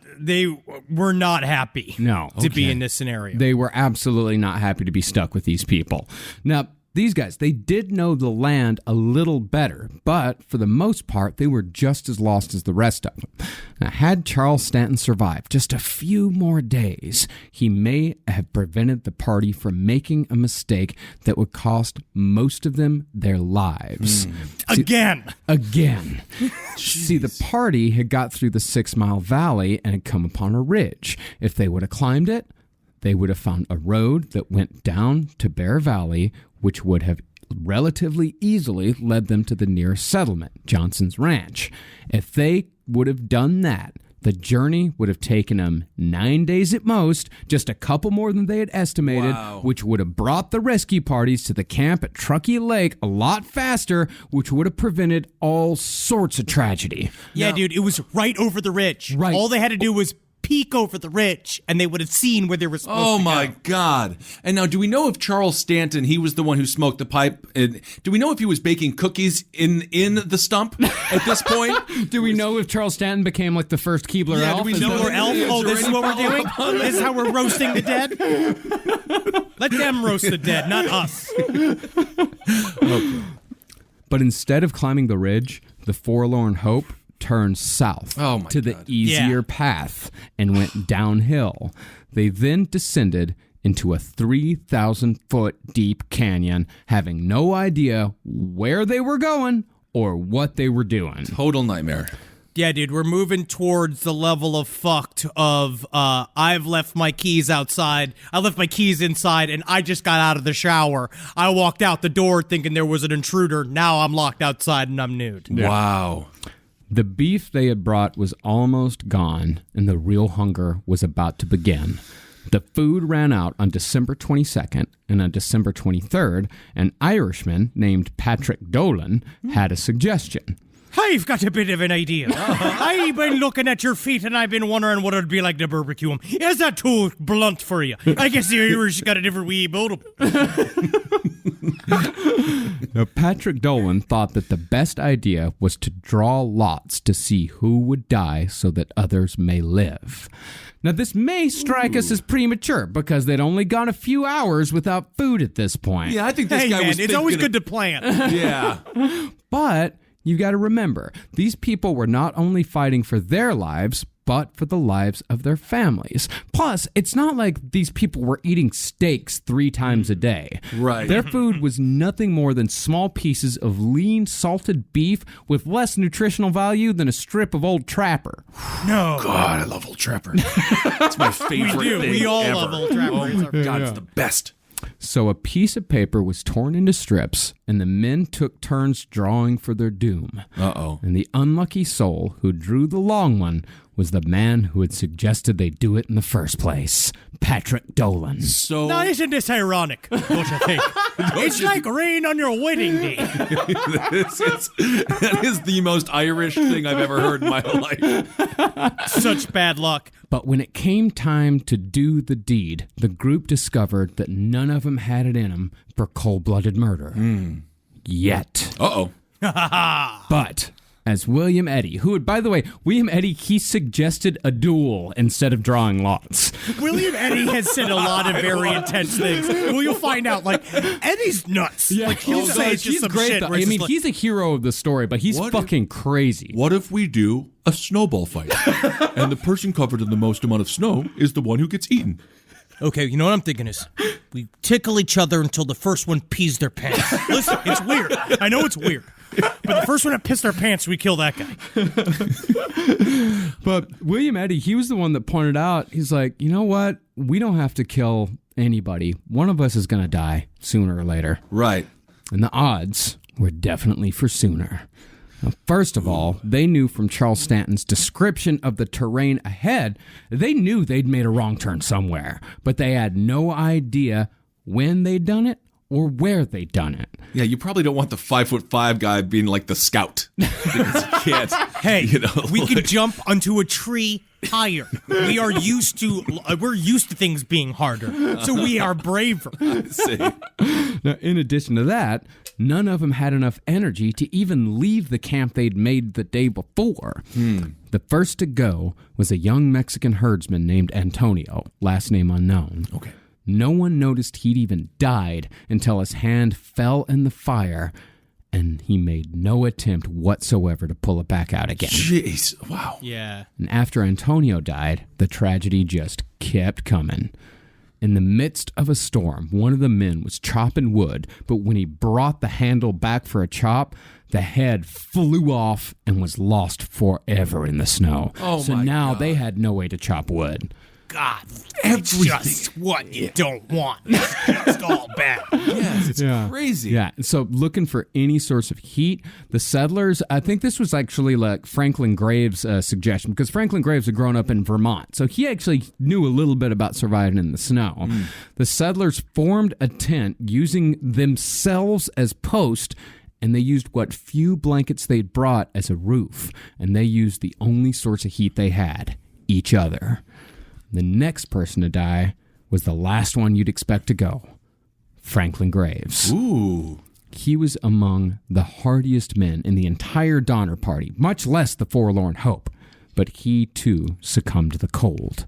happy to be in this scenario. They were absolutely not happy to be stuck with these people. Now, these guys, they did know the land a little better, but for the most part, they were just as lost as the rest of them. Now, had Charles Stanton survived just a few more days, he may have prevented the party from making a mistake that would cost most of them their lives. Again. See, the party had got through the 6 Mile Valley and had come upon a ridge. If they would have climbed it, they would have found a road that went down to Bear Valley, which would have relatively easily led them to the nearest settlement, Johnson's Ranch. If they would have done that, the journey would have taken them 9 days at most, just a couple more than they had estimated, which would have brought the rescue parties to the camp at Truckee Lake a lot faster, which would have prevented all sorts of tragedy. Yeah, dude, it was right over the ridge. Right. All they had to do was peek over the ridge, and they would have seen where they were supposed to go. Oh my God. And now, do we know if Charles Stanton, he was the one who smoked the pipe? Do we know if he was baking cookies in the stump at this point? Do we know if Charles Stanton became like the first Keebler elf? do we Is know that- Or elf? Is Oh, there this is any what we're doing? follow-up on This is how we're roasting the dead? Let them roast the dead, not us. But instead of climbing the ridge, the Forlorn Hope turned south to the easier path and went downhill. They then descended into a 3,000-foot deep canyon, having no idea where they were going or what they were doing. Total nightmare. Yeah, dude, we're moving towards the level of fucked of, I've left my keys outside, I left my keys inside, and I just got out of the shower. I walked out the door thinking there was an intruder. Now I'm locked outside and I'm nude. Yeah. Wow. The beef they had brought was almost gone, and the real hunger was about to begin. The food ran out on December 22nd, and on December 23rd, an Irishman named Patrick Dolan had a suggestion. I've got a bit of an idea. I've been looking at your feet and I've been wondering what it'd be like to barbecue them. Is that too blunt for you? I guess the Irish got a different way about them. Now, Patrick Dolan thought that the best idea was to draw lots to see who would die so that others may live. Now, this may strike us as premature because they'd only gone a few hours without food at this point. Yeah, I think this Hey, guy man, was it's always good to plan. Yeah. But you got to remember, these people were not only fighting for their lives, but for the lives of their families. Plus, it's not like these people were eating steaks 3 times a day. Right. Their food was nothing more than small pieces of lean, salted beef with less nutritional value than a strip of Old Trapper. No. God, I love Old Trapper. It's my favorite We do. thing We all ever. love Old Trapper. Oh It's my our- God, it's the best. So a piece of paper was torn into strips, and the men took turns drawing for their doom. Uh-oh. And the unlucky soul who drew the long one was the man who had suggested they do it in the first place, Patrick Dolan. So Now, isn't this ironic, don't you think? It's like rain on your wedding day. that is the most Irish thing I've ever heard in my life. Such bad luck. But when it came time to do the deed, the group discovered that none of them had it in them for cold-blooded murder. Yet. Uh-oh. But as William Eddy, who, by the way, William Eddy, he suggested a duel instead of drawing lots. William Eddy has said a lot of very intense things. Well, you'll find out, like, Eddie's nuts. Like, he'll say it's just some shit. though. Where I it's mean, just like, he's a hero of the story, but he's What fucking crazy. What if we do a snowball fight? And the person covered in the most amount of snow is the one who gets eaten. okay, you know what I'm thinking is, we tickle each other until the first one pees their pants. Listen, it's weird. I know it's weird. But the first one that pissed their pants, we kill that guy. But William Eddy, he was the one that pointed out, he's like, you know what? We don't have to kill anybody. One of us is going to die sooner or later. Right. And the odds were definitely for sooner. Now, first of all, they knew from Charles Stanton's description of the terrain ahead, they knew they'd made a wrong turn somewhere, but they had no idea when they'd done it or where they'd done it. Yeah, you probably don't want the 5'5" guy being like the scout. Because he can't. Hey, you know, we like- can jump onto a tree higher. We're used to things being harder, so we are braver. See. Now, in addition to that, none of them had enough energy to even leave the camp they'd made the day before. The first to go was a young Mexican herdsman named Antonio, last name unknown. Okay. No one noticed he'd even died until his hand fell in the fire, and he made no attempt whatsoever to pull it back out again. Jeez. Wow. Yeah. And after Antonio died, the tragedy just kept coming. In the midst of a storm, one of the men was chopping wood, but when he brought the handle back for a chop, the head flew off and was lost forever in the snow. Oh, so my now God. they had no way to chop wood. God, it's just what you don't want. It's just all bad. Yes, it's crazy. Yeah, and so looking for any source of heat, the settlers, I think this was actually like Franklin Graves' suggestion, because Franklin Graves had grown up in Vermont, so he actually knew a little bit about surviving in the snow. The settlers formed a tent using themselves as post, and they used what few blankets they'd brought as a roof, and they used the only source of heat they had, each other. The next person to die was the last one you'd expect to go, Franklin Graves. Ooh. He was among the hardiest men in the entire Donner Party, much less the Forlorn Hope, but he too succumbed to the cold.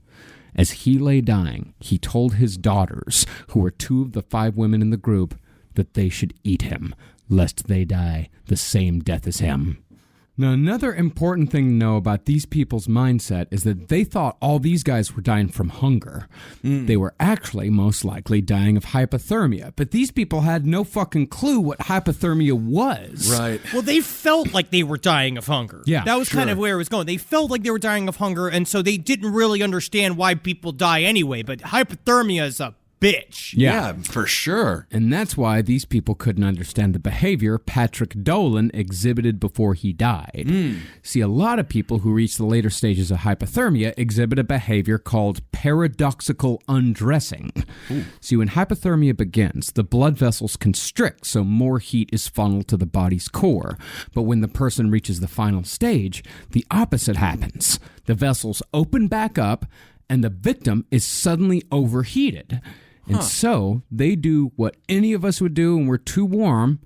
As he lay dying, he told his daughters, who were 2 of the 5 women in the group, that they should eat him, lest they die the same death as him. Now, another important thing to know about these people's mindset is that they thought all these guys were dying from hunger. They were actually most likely dying of hypothermia, but these people had no fucking clue what hypothermia was. Right. Well, they felt like they were dying of hunger. Yeah, that was kind of where it was going. They felt like they were dying of hunger, and so they didn't really understand why people die anyway, but hypothermia is a bitch. Yeah, for sure. And that's why these people couldn't understand the behavior Patrick Dolan exhibited before he died. See, a lot of people who reach the later stages of hypothermia exhibit a behavior called paradoxical undressing. See, when hypothermia begins, the blood vessels constrict, so more heat is funneled to the body's core. But when the person reaches the final stage, the opposite happens. The vessels open back up, and the victim is suddenly overheated. And so they do what any of us would do when we're too warm,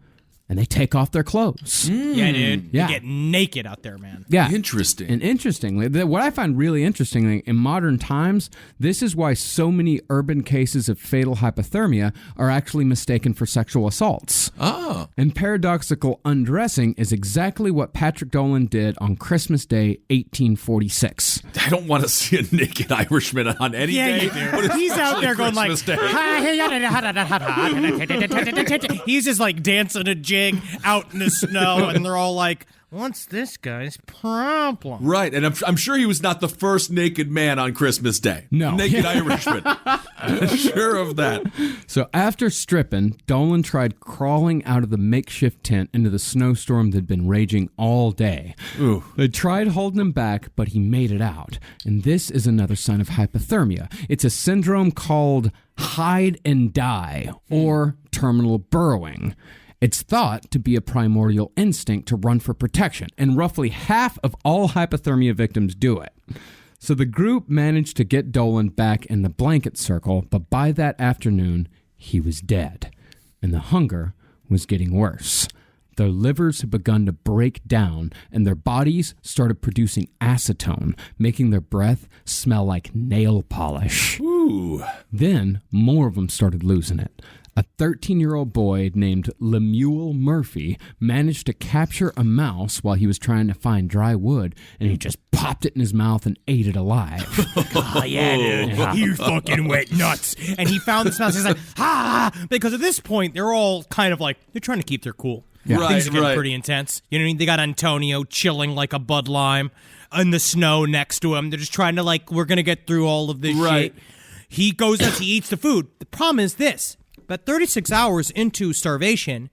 and they take off their clothes. Yeah, dude. Yeah. They get naked out there, man. Yeah. Interesting. And interestingly, what I find really interesting in modern times, this is why so many urban cases of fatal hypothermia are actually mistaken for sexual assaults. Oh. And paradoxical undressing is exactly what Patrick Dolan did on Christmas Day, 1846. I don't want to see a naked Irishman on any day. You do. He's out there going like, he's just like dancing a jig out in the snow, and they're all like, what's this guy's problem? Right, and I'm sure he was not the first naked man on Christmas Day. No. Naked Irishman. I'm sure of that. So after stripping, Dolan tried crawling out of the makeshift tent into the snowstorm that had been raging all day. Ooh. They tried holding him back, but he made it out. And this is another sign of hypothermia. It's a syndrome called hide and die, or terminal burrowing. It's thought to be a primordial instinct to run for protection, and roughly half of all hypothermia victims do it. So the group managed to get Dolan back in the blanket circle, but by that afternoon, he was dead, and the hunger was getting worse. Their livers had begun to break down, and their bodies started producing acetone, making their breath smell like nail polish. Ooh. Then more of them started losing it. A 13-year-old boy named Lemuel Murphy managed to capture a mouse while he was trying to find dry wood, and he just popped it in his mouth and ate it alive. Oh, yeah, dude. You fucking wet nuts. And he found this mouse. He's like, because at this point, they're all kind of like, they're trying to keep their cool. Yeah. Things are Right, getting right. pretty intense. You know what I mean? They got Antonio chilling like a Bud Lime in the snow next to him. They're just trying to like, we're going to get through all of this Right. shit. He goes out, he eats the food. The problem is this. About 36 hours into starvation,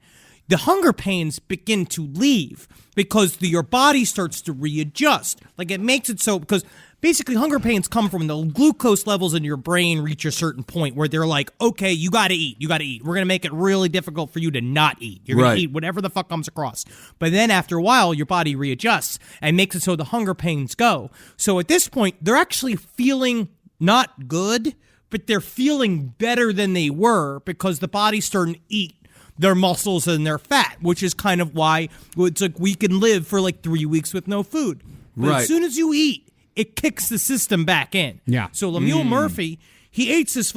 the hunger pains begin to leave because your body starts to readjust. Like it makes it so, because basically hunger pains come from the glucose levels in your brain reach a certain point where they're like, okay, you got to eat. We're going to make it really difficult for you to not eat. You're going to eat whatever the fuck comes across. But then after a while, your body readjusts and makes it so the hunger pains go. So at this point, they're actually feeling not good, but they're feeling better than they were because the body's starting to eat their muscles and their fat, which is kind of why it's like we can live for like 3 weeks with no food. But Right. as soon as you eat, it kicks the system back in. Yeah. So Lemuel Murphy, he eats this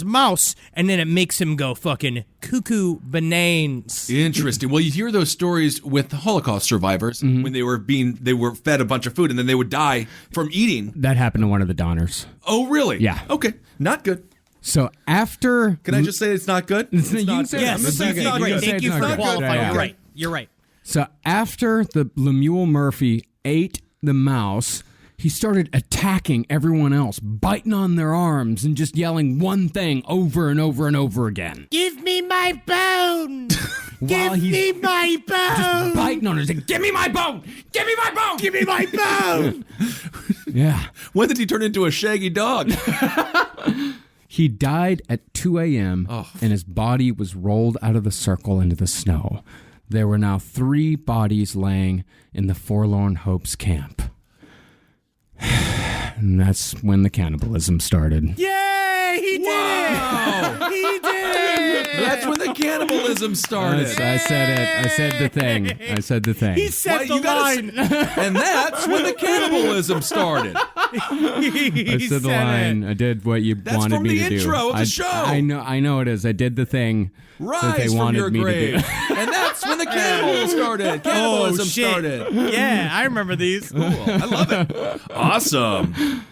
mouse, and then it makes him go fucking cuckoo bananas. Interesting. Well, you hear those stories with the Holocaust survivors when they were fed a bunch of food and then they would die from eating. That happened to one of the Donners. Oh, really? Yeah. Okay. Not good. So after... Can I just say it's not good? You can not say good. Yes, It's I'm not gonna good. say great. it's Thank you not for good. qualifying. Yeah. You're right. So after the Lemuel Murphy ate the mouse, he started attacking everyone else, biting on their arms and just yelling one thing over and over and over again. Give me my bone! While Give he's me my bone! biting on her, saying, "Give me my bone! Give me my bone! Give me my bone! Yeah. When did he turn into a shaggy dog? He died at 2 a.m., and his body was rolled out of the circle into the snow. There were now 3 bodies laying in the Forlorn Hope's camp. And that's when the cannibalism started. Yay! He did it! He did it! That's when the cannibalism started. I said it. I said the thing. He said the line. And that's when the cannibalism started. I said the line. I did what you wanted me to do. That's from the intro of the show. I know it is. I did the thing that they Rise from wanted your me grave. to do. And that's when the cannibals started. Cannibalism started. Yeah, I remember these. Cool. I love it. Awesome.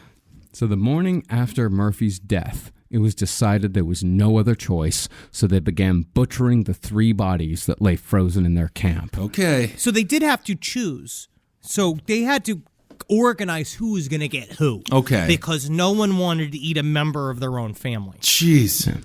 So the morning after Murphy's death, it was decided there was no other choice, so they began butchering the 3 bodies that lay frozen in their camp. Okay. So they did have to choose. So they had to organize who was going to get who. Okay. Because no one wanted to eat a member of their own family. Jeez.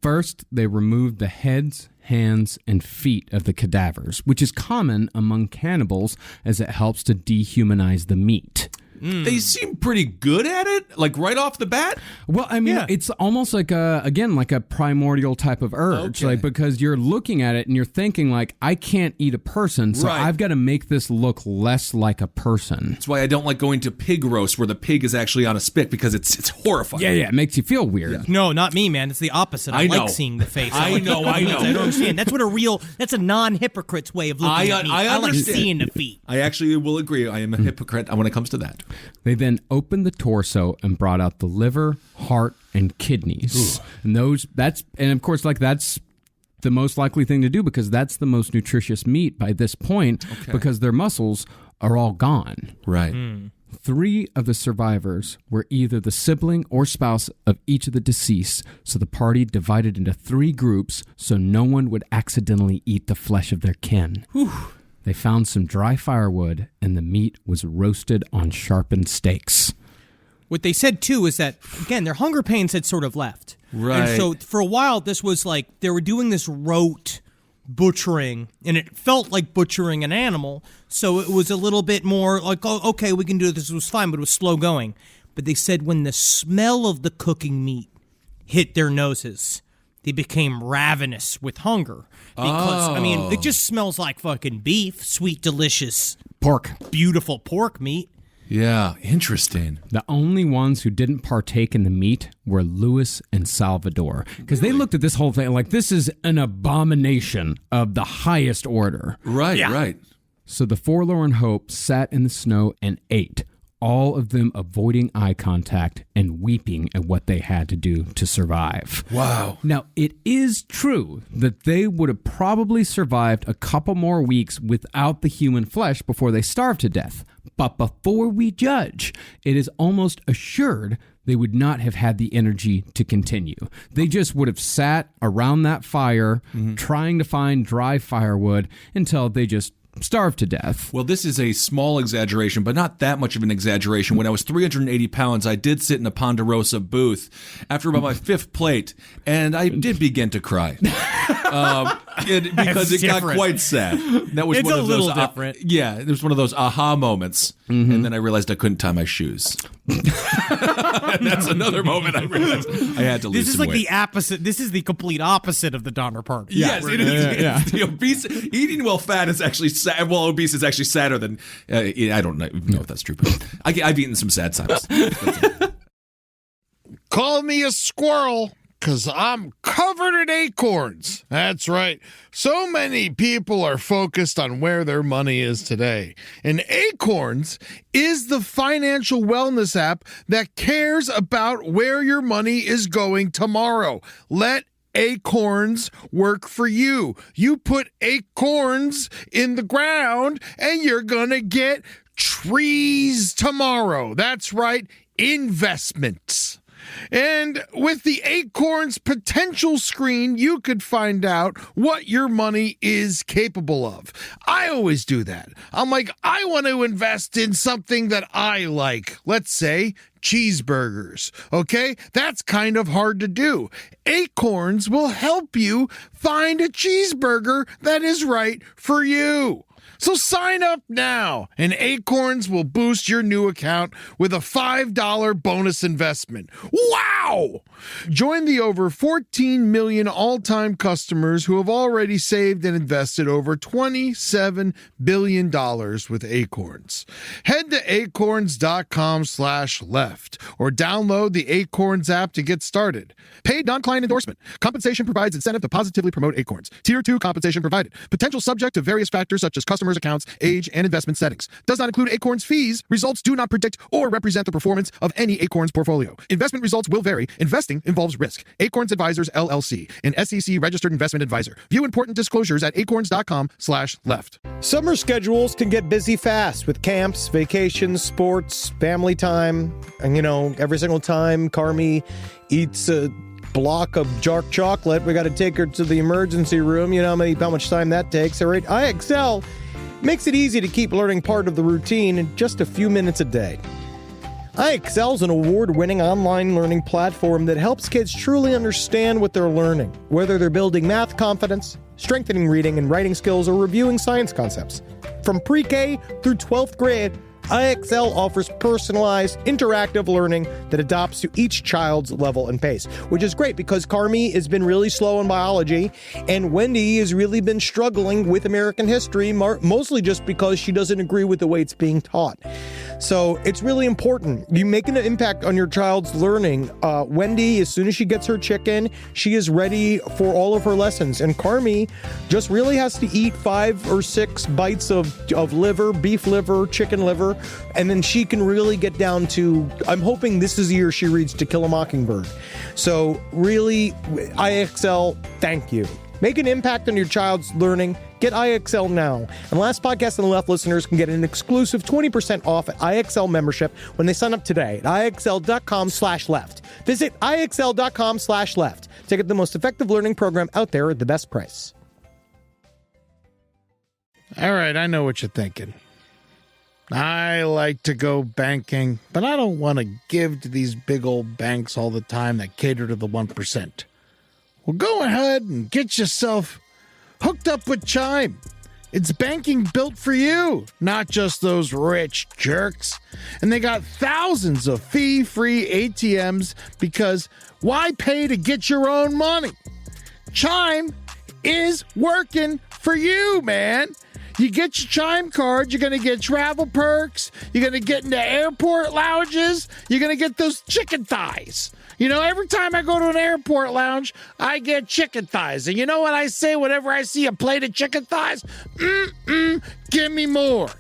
First, they removed the heads, hands, and feet of the cadavers, which is common among cannibals as it helps to dehumanize the meat. They seem pretty good at it, like right off the bat. Well, I mean, it's almost like a primordial type of urge, like because you're looking at it and you're thinking like, I can't eat a person, so I've got to make this look less like a person. That's why I don't like going to pig roast where the pig is actually on a spit because it's horrifying. Yeah, it makes you feel weird. Yeah. No, not me, man. It's the opposite. I like seeing the face. I know. I don't understand. That's a non-hypocrite's way of looking at me. I like seeing the feet. I actually will agree. I am a hypocrite when it comes to that. They then opened the torso and brought out the liver, heart, and kidneys. And that's the most likely thing to do because that's the most nutritious meat by this point because their muscles are all gone. Right. 3 of the survivors were either the sibling or spouse of each of the deceased, so the party divided into 3 groups so no one would accidentally eat the flesh of their kin. They found some dry firewood, and the meat was roasted on sharpened stakes. What they said, too, is that, again, their hunger pains had sort of left. Right. And so for a while, this was like they were doing this rote butchering, and it felt like butchering an animal. So it was a little bit more like, oh, okay, we can do this. It was fine, but it was slow going. But they said when the smell of the cooking meat hit their noses, they became ravenous with hunger. Because, I mean, it just smells like fucking beef, sweet, delicious, beautiful pork meat. Yeah, interesting. The only ones who didn't partake in the meat were Louis and Salvador. Because they looked at this whole thing like, this is an abomination of the highest order. Right, right. So the Forlorn Hope sat in the snow and ate, all of them avoiding eye contact and weeping at what they had to do to survive. Wow. Now, it is true that they would have probably survived a couple more weeks without the human flesh before they starved to death. But before we judge, it is almost assured they would not have had the energy to continue. They just would have sat around that fire trying to find dry firewood until they just starved to death. Well, this is a small exaggeration, but not that much of an exaggeration. When I was 380 pounds, I did sit in a Ponderosa booth after about my 5th plate, and I did begin to cry. Because it got quite sad. That was one of those different. Yeah, it was one of those aha moments. And then I realized I couldn't tie my shoes. And that's another moment I realized I had to lose some weight. The opposite. This is the complete opposite of the Donner Party. Yes, it is. It's the obese. Eating while fat is actually sad. Well, obese is actually sadder than. I don't know if that's true, but I've eaten some sad times. Call me a squirrel, because I'm covered in acorns. That's right. So many people are focused on where their money is today. And Acorns is the financial wellness app that cares about where your money is going tomorrow. Let Acorns work for you. You put acorns in the ground and you're gonna get trees tomorrow. That's right, investments. And with the Acorns potential screen, you could find out what your money is capable of. I always do that. I'm like, I want to invest in something that I like. Let's say cheeseburgers. Okay? That's kind of hard to do. Acorns will help you find a cheeseburger that is right for you. So sign up now, and Acorns will boost your new account with a $5 bonus investment. Wow! Join the over 14 million all-time customers who have already saved and invested over $27 billion with Acorns. Head to acorns.com/left or download the Acorns app to get started. Paid non-client endorsement. Compensation provides incentive to positively promote Acorns. Tier 2 compensation provided. Potential subject to various factors such as customers' accounts, age, and investment settings. Does not include Acorns fees. Results do not predict or represent the performance of any Acorns portfolio. Investment results will vary. Investing involves risk. Acorns Advisors, LLC, an SEC registered investment advisor. View important disclosures at acorns.com/left. Summer schedules can get busy fast with camps, vacations, sports, family time. And, every single time Carmi eats a block of dark chocolate, we got to take her to the emergency room. You know how much time that takes. All right, IXL makes it easy to keep learning part of the routine in just a few minutes a day. IXL is an award-winning online learning platform that helps kids truly understand what they're learning, whether they're building math confidence, strengthening reading and writing skills, or reviewing science concepts. From pre-K through 12th grade, IXL offers personalized, interactive learning that adapts to each child's level and pace, which is great because Carmi has been really slow in biology, and Wendy has really been struggling with American history, mostly just because she doesn't agree with the way it's being taught. So it's really important. You make an impact on your child's learning. Wendy, as soon as she gets her chicken, she is ready for all of her lessons. And Carmi just really has to eat 5 or 6 bites of liver, beef liver, chicken liver, and then she can really get down to, I'm hoping this is the year she reads To Kill a Mockingbird. So really, IXL, thank you. Make an impact on your child's learning. Get IXL now. And Last Podcast on the Left listeners can get an exclusive 20% off at IXL membership when they sign up today at IXL.com/left. Visit IXL.com/left to get the most effective learning program out there at the best price. All right, I know what you're thinking. I like to go banking, but I don't want to give to these big old banks all the time that cater to the 1%. Well, go ahead and get yourself hooked up with Chime. It's banking built for you, not just those rich jerks. And they got thousands of fee-free ATMs because why pay to get your own money? Chime is working for you, man. You get your Chime card, you're going to get travel perks, you're going to get into airport lounges, you're going to get those chicken thighs. Every time I go to an airport lounge, I get chicken thighs. And you know what I say whenever I see a plate of chicken thighs? Give me more.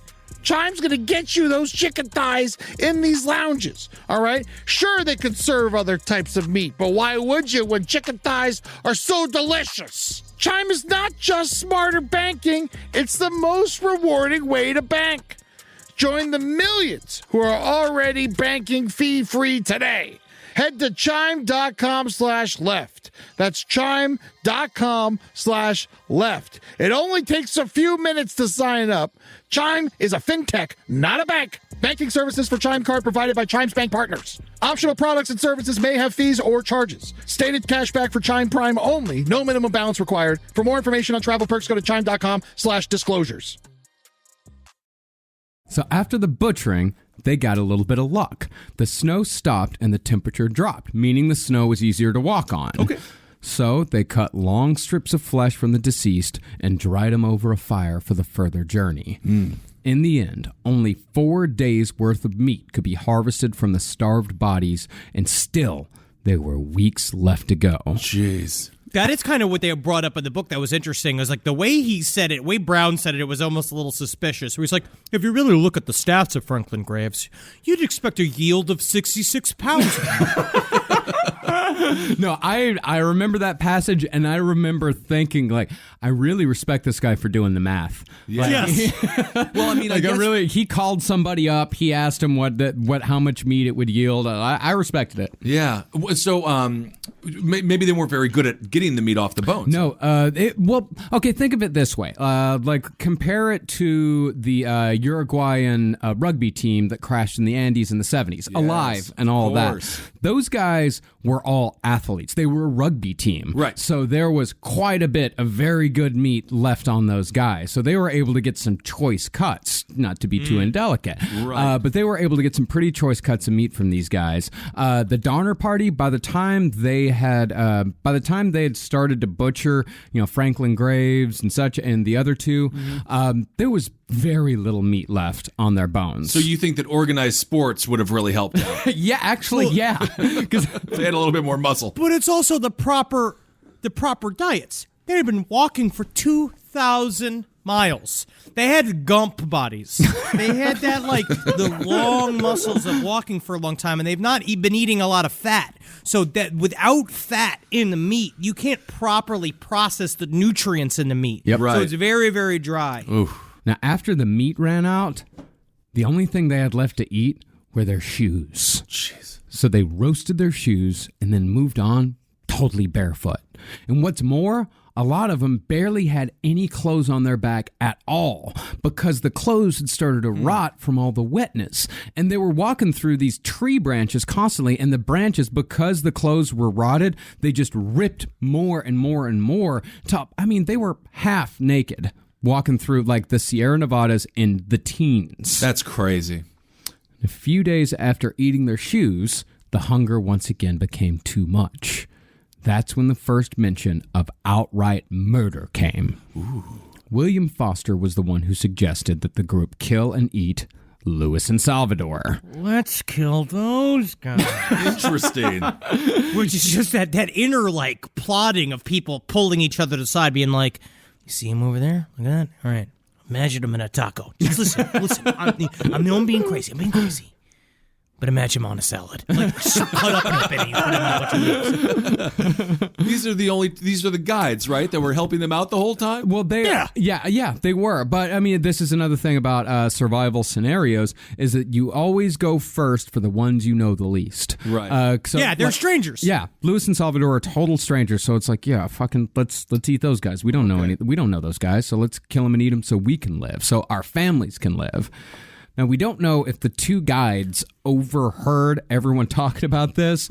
Chime's going to get you those chicken thighs in these lounges, all right? Sure, they could serve other types of meat, but why would you when chicken thighs are so delicious? Chime is not just smarter banking, it's the most rewarding way to bank. Join the millions who are already banking fee-free today. Head to chime.com/left. That's chime.com/left. It only takes a few minutes to sign up. Chime is a fintech, not a bank. Banking services for Chime Card provided by Chime's bank partners. Optional products and services may have fees or charges. Stated cashback for Chime Prime only. No minimum balance required. For more information on travel perks, go to chime.com/disclosures. So after the butchering, they got a little bit of luck. The snow stopped and the temperature dropped, meaning the snow was easier to walk on. Okay. So they cut long strips of flesh from the deceased and dried them over a fire for the further journey. In the end, only 4 days' worth of meat could be harvested from the starved bodies, and still there were weeks left to go. Jeez. That is kind of what they brought up in the book that was interesting. Is like the way he said it, way Brown said it, it was almost a little suspicious. Where he's like, if you really look at the stats of Franklin Graves, you'd expect a yield of 66 pounds. No, I remember that passage, and I remember thinking, I really respect this guy for doing the math. Yes. Well, I mean, I guess... he called somebody up. He asked him how much meat it would yield. I respected it. Yeah. So maybe they weren't very good at getting the meat off the bones. No. Okay. Think of it this way. Compare it to the Uruguayan rugby team that crashed in the Andes in the 70s, alive and all that. Those guys were all all athletes. They were a rugby team. Right. So there was quite a bit of very good meat left on those guys. So they were able to get some choice cuts, not to be too indelicate. Right. But they were able to get some pretty choice cuts of meat from these guys. The Donner Party, by the time they had started to butcher, Franklin Graves and such, and the other two, there was very little meat left on their bones. So you think that organized sports would have really helped out? Yeah, actually, yeah. Because They had a little bit more muscle. But it's also the proper diets. They had been walking for 2,000 miles. They had gump bodies. They had that, the long muscles of walking for a long time, and they've not been eating a lot of fat. So that without fat in the meat, you can't properly process the nutrients in the meat. Yep. Right. So it's very, very dry. Oof. now, after the meat ran out, the only thing they had left to eat were their shoes. Jeez. So they roasted their shoes and then moved on totally barefoot. And what's more, a lot of them barely had any clothes on their back at all because the clothes had started to rot from all the wetness. And they were walking through these tree branches constantly, and the branches, because the clothes were rotted, they just ripped more and more and more. They were half naked walking through the Sierra Nevadas in the teens. That's crazy. A few days after eating their shoes, the hunger once again became too much. That's when the first mention of outright murder came. Ooh. William Foster was the one who suggested that the group kill and eat Luis and Salvador. Let's kill those guys. Interesting. Which is just that inner plotting of people pulling each other to the side, being like, "You see him over there? Look at that. All right, imagine him in a taco. Just listen. I'm the one being crazy. I'm being crazy. But imagine him on a salad. Just cut up in a penny and put him in a bunch of meats." These are the guides, right? That were helping them out the whole time? Well, they they were. But this is another thing about survival scenarios is that you always go first for the ones you know the least. Right. They're strangers. Yeah, Luis and Salvador are total strangers, so it's fucking let's eat those guys. We don't know we don't know those guys, so let's kill them and eat them so we can live, so our families can live. Now, we don't know if the two guides overheard everyone talking about this,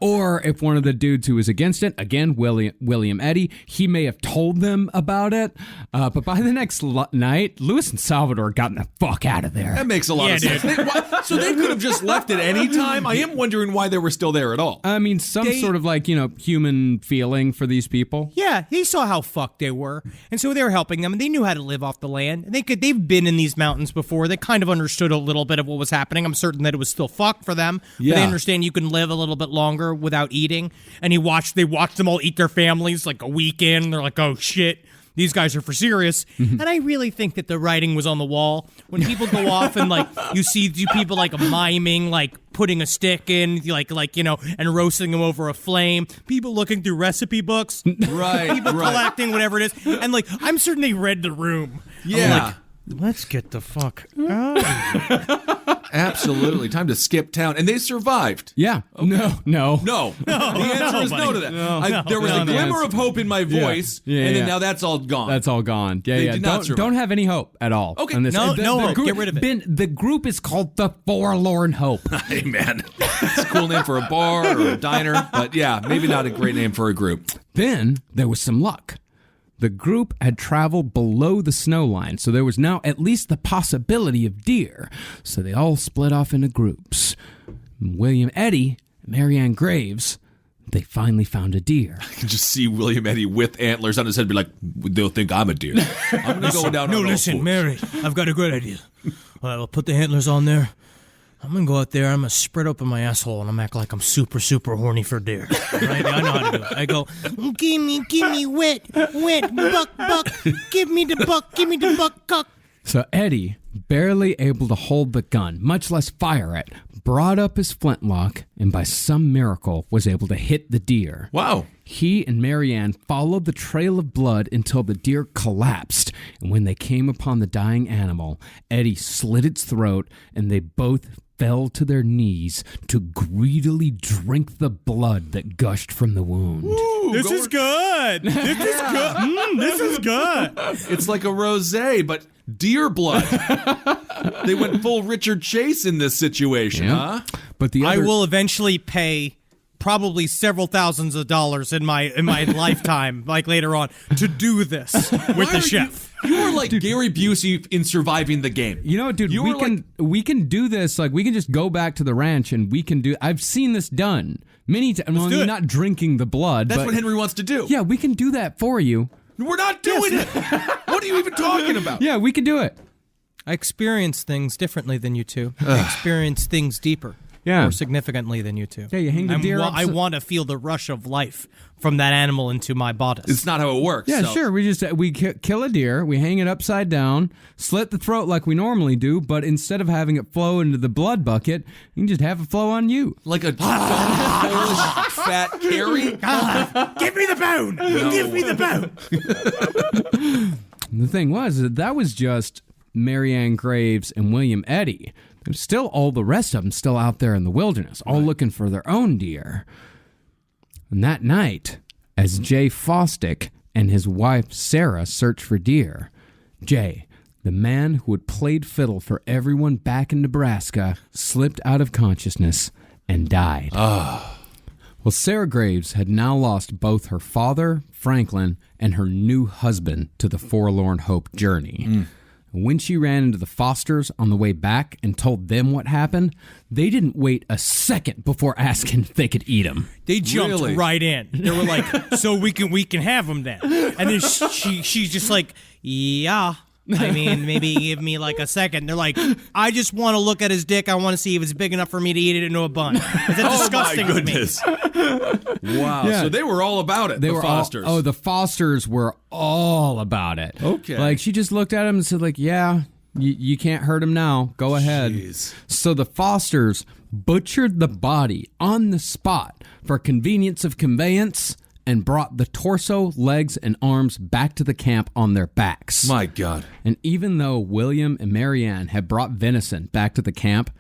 or if one of the dudes who was against it, again, William Eddy, he may have told them about it. But by the next night, Luis and Salvador got the fuck out of there. That makes a lot of sense. So they could have just left at any time? I am wondering why they were still there at all. Sort of human feeling for these people. Yeah, he saw how fucked they were, and so they were helping them, and they knew how to live off the land. They've been in these mountains before. They kind of understood a little bit of what was happening. I'm certain that it was still fucked for them. Yeah. But they understand you can live a little bit longer without eating. And they watched them all eat their families a week in. They're like, oh shit, these guys are for serious. And I really think that the writing was on the wall. When people go off and you see people miming, putting a stick in, and roasting them over a flame. People looking through recipe books. Right. People collecting whatever it is. And I'm certain they read the room. Yeah. Let's get the fuck out. Absolutely. Time to skip town. And they survived. Yeah. Okay. No. The answer is no to that. There was a glimmer of hope in my voice, and then now that's all gone. That's all gone. Yeah, They did not survive. Don't have any hope at all. Okay. On this. No hope. Group, Get rid of it. Ben, the group is called the Forlorn Hope. Hey, man. It's a cool name for a bar or a diner, but yeah, maybe not a great name for a group. Then there was some luck. The group had traveled below the snow line, so there was now at least the possibility of deer. So they all split off into groups. William Eddy and Marianne Graves, they finally found a deer. I can just see William Eddy with antlers on his head be like, they'll think I'm a deer. I'm going to go down on all fours. Mary, I've got a great idea. I'll put the antlers on there. I'm going to go out there, I'm going to spread open my asshole, and I'm act like I'm super, super horny for deer. Right? I know how to do it. I go, give me wet, buck, give me the buck, cock. So Eddie, barely able to hold the gun, much less fire it, brought up his flintlock, and by some miracle was able to hit the deer. Wow. He and Marianne followed the trail of blood until the deer collapsed, and when they came upon the dying animal, Eddie slit its throat, and they both fell to their knees to greedily drink the blood that gushed from the wound. Ooh, this is good. This is good. It's like a rosé, but deer blood. They went full Richard Chase in this situation, huh? But I will eventually pay probably several thousands of dollars in my lifetime, like later on, to do this with the chef. You were like Gary Busey in Surviving the Game. You know, dude, we can do this. Like, we can just go back to the ranch and we can do. I've seen this done many times. Well, do it. not drinking the blood. That's but, what Henry wants to do. Yeah, we can do that for you. We're not doing it. What are you even talking about? Yeah, we can do it. I experience things differently than you two. I experience things deeper. Yeah. More significantly than you two. Yeah, you hang the deer up. I want to feel the rush of life from that animal into my bodice. It's not how it works. Yeah, so. sure. We kill a deer, we hang it upside down, slit the throat like we normally do, but instead of having it flow into the blood bucket, you can just have it flow on you. Like a Polish fat Carrie? Give me the bone! No. Give me the bone! The thing was that was just Marianne Graves and William Eddy. There's still all the rest of them still out there in the wilderness, all looking for their own deer. And that night, as Jay Fosdick and his wife Sarah searched for deer, Jay, the man who had played fiddle for everyone back in Nebraska, slipped out of consciousness and died. Well, Sarah Graves had now lost both her father, Franklin, and her new husband to the Forlorn Hope journey. When she ran into the Fosters on the way back and told them what happened, they didn't wait a second before asking if they could eat them. They jumped right in. They were like, "So we can have them then." And then she's just like, "Yeah." I mean, maybe give me like a second. They're like, "I just want to look at his dick. I want to see if it's big enough for me to eat it into a bun." Is that disgusting to me? Wow. Yeah. So they were all about it, the Fosters. The Fosters were all about it. Okay. Like, she just looked at him and said, like, yeah, you can't hurt him now. Go ahead. Jeez. So the Fosters butchered the body on the spot for convenience of conveyance and brought the torso, legs, and arms back to the camp on their backs. My God. And even though William and Marianne had brought venison back to the camp,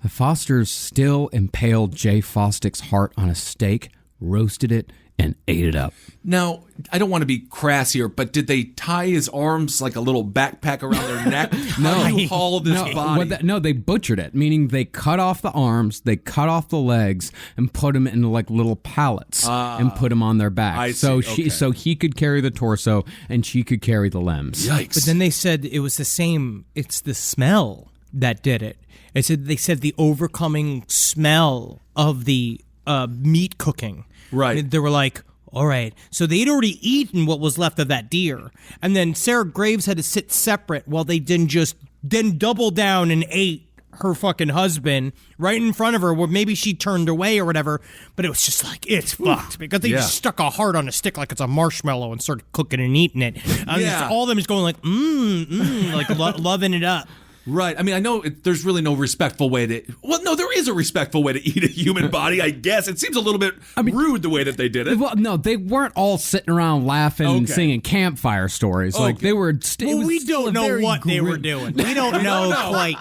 the Fosters still impaled Jay Fosdick's heart on a stake, roasted it, and ate it up. Now, I don't want to be crass here, but did they tie his arms like a little backpack around their neck? How do you haul this body? No, they butchered it, meaning they cut off the arms, they cut off the legs, and put them into like little pallets and put them on their back. I see. So he could carry the torso and she could carry the limbs. Yikes. But then they said it was the same. It's the smell that did it. They said the overcoming smell of the meat cooking. Right. They were like, all right. So they'd already eaten what was left of that deer. And then Sarah Graves had to sit separate while they then double down and ate her fucking husband right in front of her, where maybe she turned away or whatever. But it was just like, it's fucked because they just stuck a heart on a stick like it's a marshmallow and started cooking and eating it. All of them is going like, like loving it up. Right. I mean, I know there's really no respectful way to... Well, no, there is a respectful way to eat a human body, I guess. It seems a little bit rude the way that they did it. Well, no, they weren't all sitting around laughing and singing campfire stories. Okay. Like, they were... we don't know what they were doing. We don't know quite.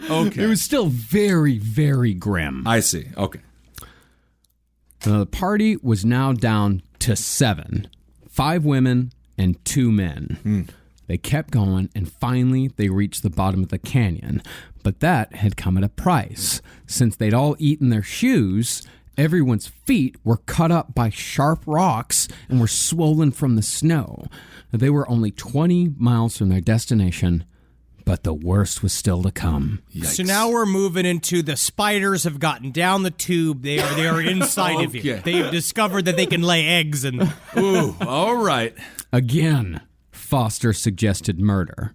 Okay. It was still very, very grim. I see. Okay. The party was now down to 7. 5 women and 2 men. They kept going, and finally they reached the bottom of the canyon. But that had come at a price. Since they'd all eaten their shoes, everyone's feet were cut up by sharp rocks and were swollen from the snow. They were only 20 miles from their destination, but the worst was still to come. Yikes. So now we're moving into the spiders have gotten down the tube. They are inside of you. They have discovered that they can lay eggs in them. Ooh, all right. Again, Foster suggested murder.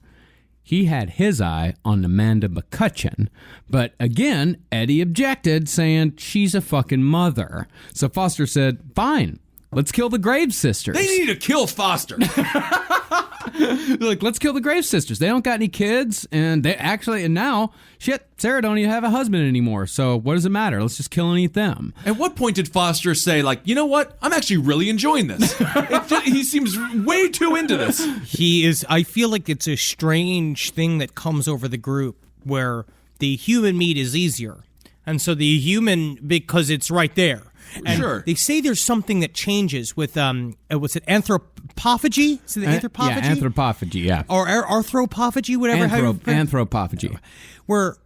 He had his eye on Amanda McCutcheon, but again, Eddie objected, saying she's a fucking mother. So Foster said, fine, let's kill the Graves sisters. They need to kill Foster. Like, let's kill the Graves sisters. They don't got any kids, and now, shit, Sarah don't even have a husband anymore, so what does it matter? Let's just kill and eat them. At what point did Foster say, like, you know what? I'm actually really enjoying this. He seems way too into this. I feel like it's a strange thing that comes over the group where the human meat is easier. And so the human, because it's right there. And sure. They say there's something that changes with, what's it, anthropophagy? Is it the anthropophagy? Yeah, anthropophagy, yeah. Or arthropophagy, whatever. Anthropophagy. Where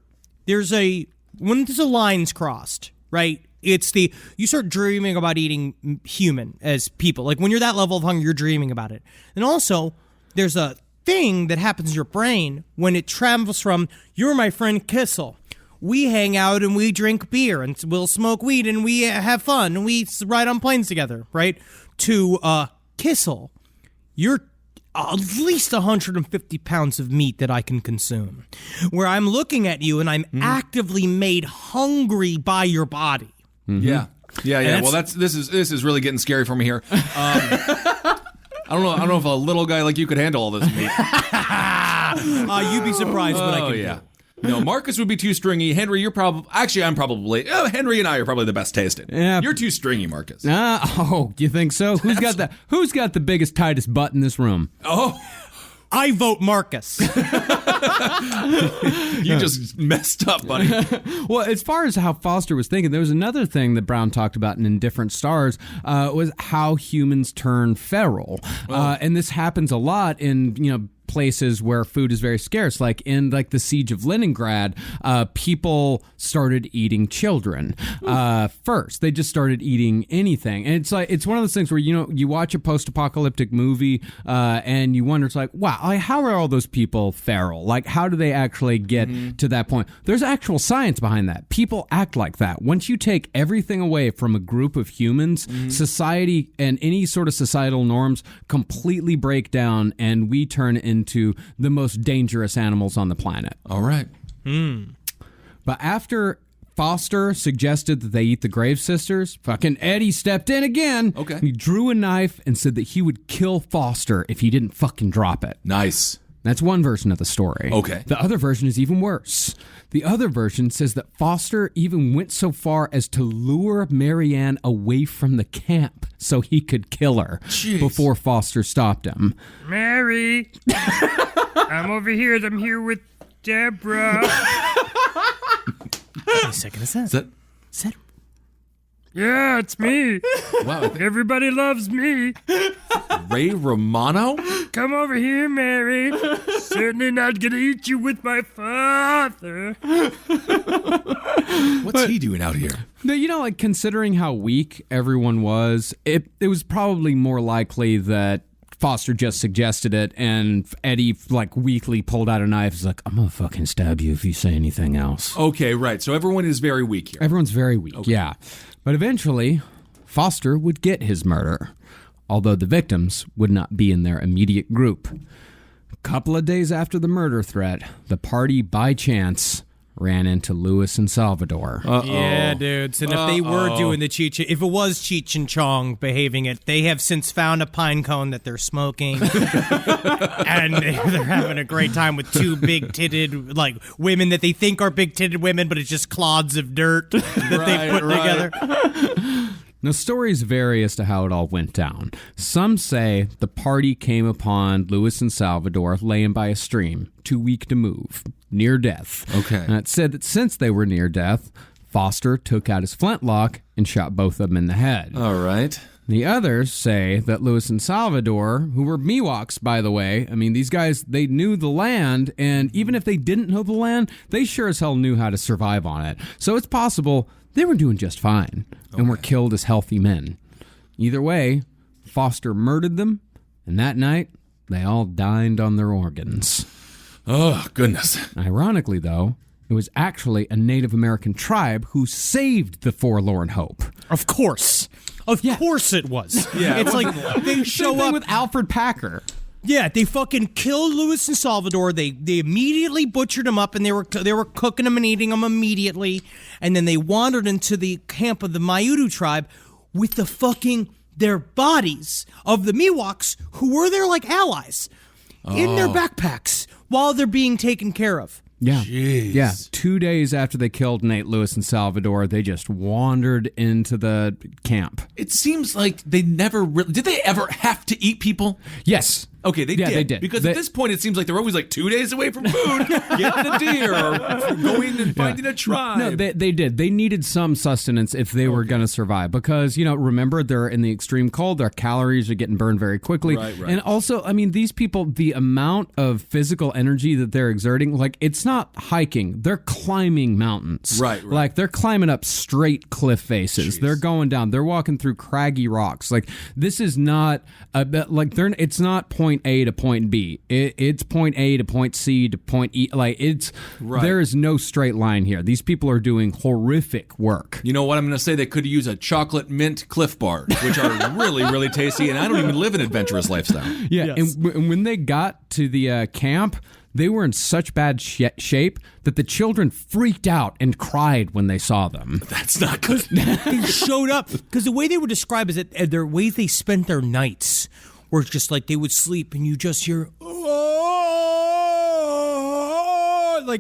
when there's a lines crossed, right? you start dreaming about eating human as people. Like when you're that level of hunger, you're dreaming about it. And also, there's a thing that happens in your brain when it travels from, you're my friend Kissel. We hang out and we drink beer and we'll smoke weed and we have fun and we ride on planes together, right? To Kissel, you're at least 150 pounds of meat that I can consume. Where I'm looking at you and I'm actively made hungry by your body. Yeah. Well, this is really getting scary for me here. I don't know if a little guy like you could handle all this meat. You'd be surprised what I can do. No, Marcus would be too stringy. Henry, you're probably... Actually, I'm probably... Henry and I are probably the best tasted. Yeah. You're too stringy, Marcus. You think so? Who's got the biggest, tightest butt in this room? Oh, I vote Marcus. you just messed up, buddy. Well, as far as how Foster was thinking, there was another thing that Brown talked about in Indifferent Stars, was how humans turn feral. And this happens a lot in, places where food is very scarce, like in the siege of Leningrad. People started eating children first. They just started eating anything, and it's one of those things where you watch a post-apocalyptic movie and you wonder, it's like, wow, how are all those people feral? Like, how do they actually get to that point? There's actual science behind that. People act like that. Once you take everything away from a group of humans, society and any sort of societal norms completely break down, and we turn into the most dangerous animals on the planet. All right. But after Foster suggested that they eat the Grave Sisters, fucking Eddie stepped in again. Okay. He drew a knife and said that he would kill Foster if he didn't fucking drop it. Nice. That's one version of the story. Okay. The other version is even worse. The other version says that Foster even went so far as to lure Marianne away from the camp so he could kill her before Foster stopped him. Mary, I'm over here. I'm here with Deborah. Wait a second, is that Yeah, it's me. Wow. Everybody loves me. Ray Romano? Come over here, Mary. Certainly not gonna eat you with my father. What's he doing out here? No, considering how weak everyone was, it was probably more likely that Foster just suggested it, and Eddie, weakly pulled out a knife. He's like, I'm gonna fucking stab you if you say anything else. Okay, right. So everyone is very weak here. Everyone's very weak, yeah. But eventually, Foster would get his murder, although the victims would not be in their immediate group. A couple of days after the murder threat, the party, by chance, ran into Louis and Salvador. Yeah, dudes. And if they were doing the if it was Cheech and Chong behaving it, they have since found a pine cone that they're smoking. And they're having a great time with two big-titted, women that they think are big-titted women, but it's just clods of dirt that they put together. Now, stories vary as to how it all went down. Some say the party came upon Louis and Salvador laying by a stream, too weak to move, near death. Okay. And it said that since they were near death, Foster took out his flintlock and shot both of them in the head. All right. The others say that Louis and Salvador, who were Miwoks, by the way, these guys, they knew the land, and even if they didn't know the land, they sure as hell knew how to survive on it. So it's possible they were doing just fine and were killed as healthy men. Either way, Foster murdered them, and that night, they all dined on their organs. Oh, goodness. Ironically, though, it was actually a Native American tribe who saved the Forlorn Hope. Of course. Of course it was. Yeah, it's like they show up with Alfred Packer. Yeah, they fucking killed Louis and Salvador. They immediately butchered them up, and they were cooking them and eating them immediately. And then they wandered into the camp of the Mayudu tribe with their bodies of the Miwoks, who were their allies, in their backpacks while they're being taken care of. Yeah. Jeez. Yeah. 2 days after they killed Nate, Louis, and Salvador, they just wandered into the camp. It seems like they never really... Did they ever have to eat people? Yes. Okay, they did. Because at this point, it seems like they're always like 2 days away from food, getting a deer, or going and finding a tribe. No, they did. They needed some sustenance if they were going to survive. Because, remember, they're in the extreme cold. Their calories are getting burned very quickly. Right. And also, these people, the amount of physical energy that they're exerting, like, it's not hiking. They're climbing mountains. Right. Like, they're climbing up straight cliff faces. Jeez. They're going down. They're walking through craggy rocks. Like, this is not, it's not point A to point B. It's point A to point C to point E. Like, there is no straight line here. These people are doing horrific work. You know what I'm going to say? They could use a chocolate mint Cliff Bar, which are really, really tasty, and I don't even live an adventurous lifestyle. Yeah, Yes. and when they got to the camp, they were in such bad shape that the children freaked out and cried when they saw them. That's not good. They showed up because the way they would describe is that their ways they spent their nights were just like they would sleep and you just hear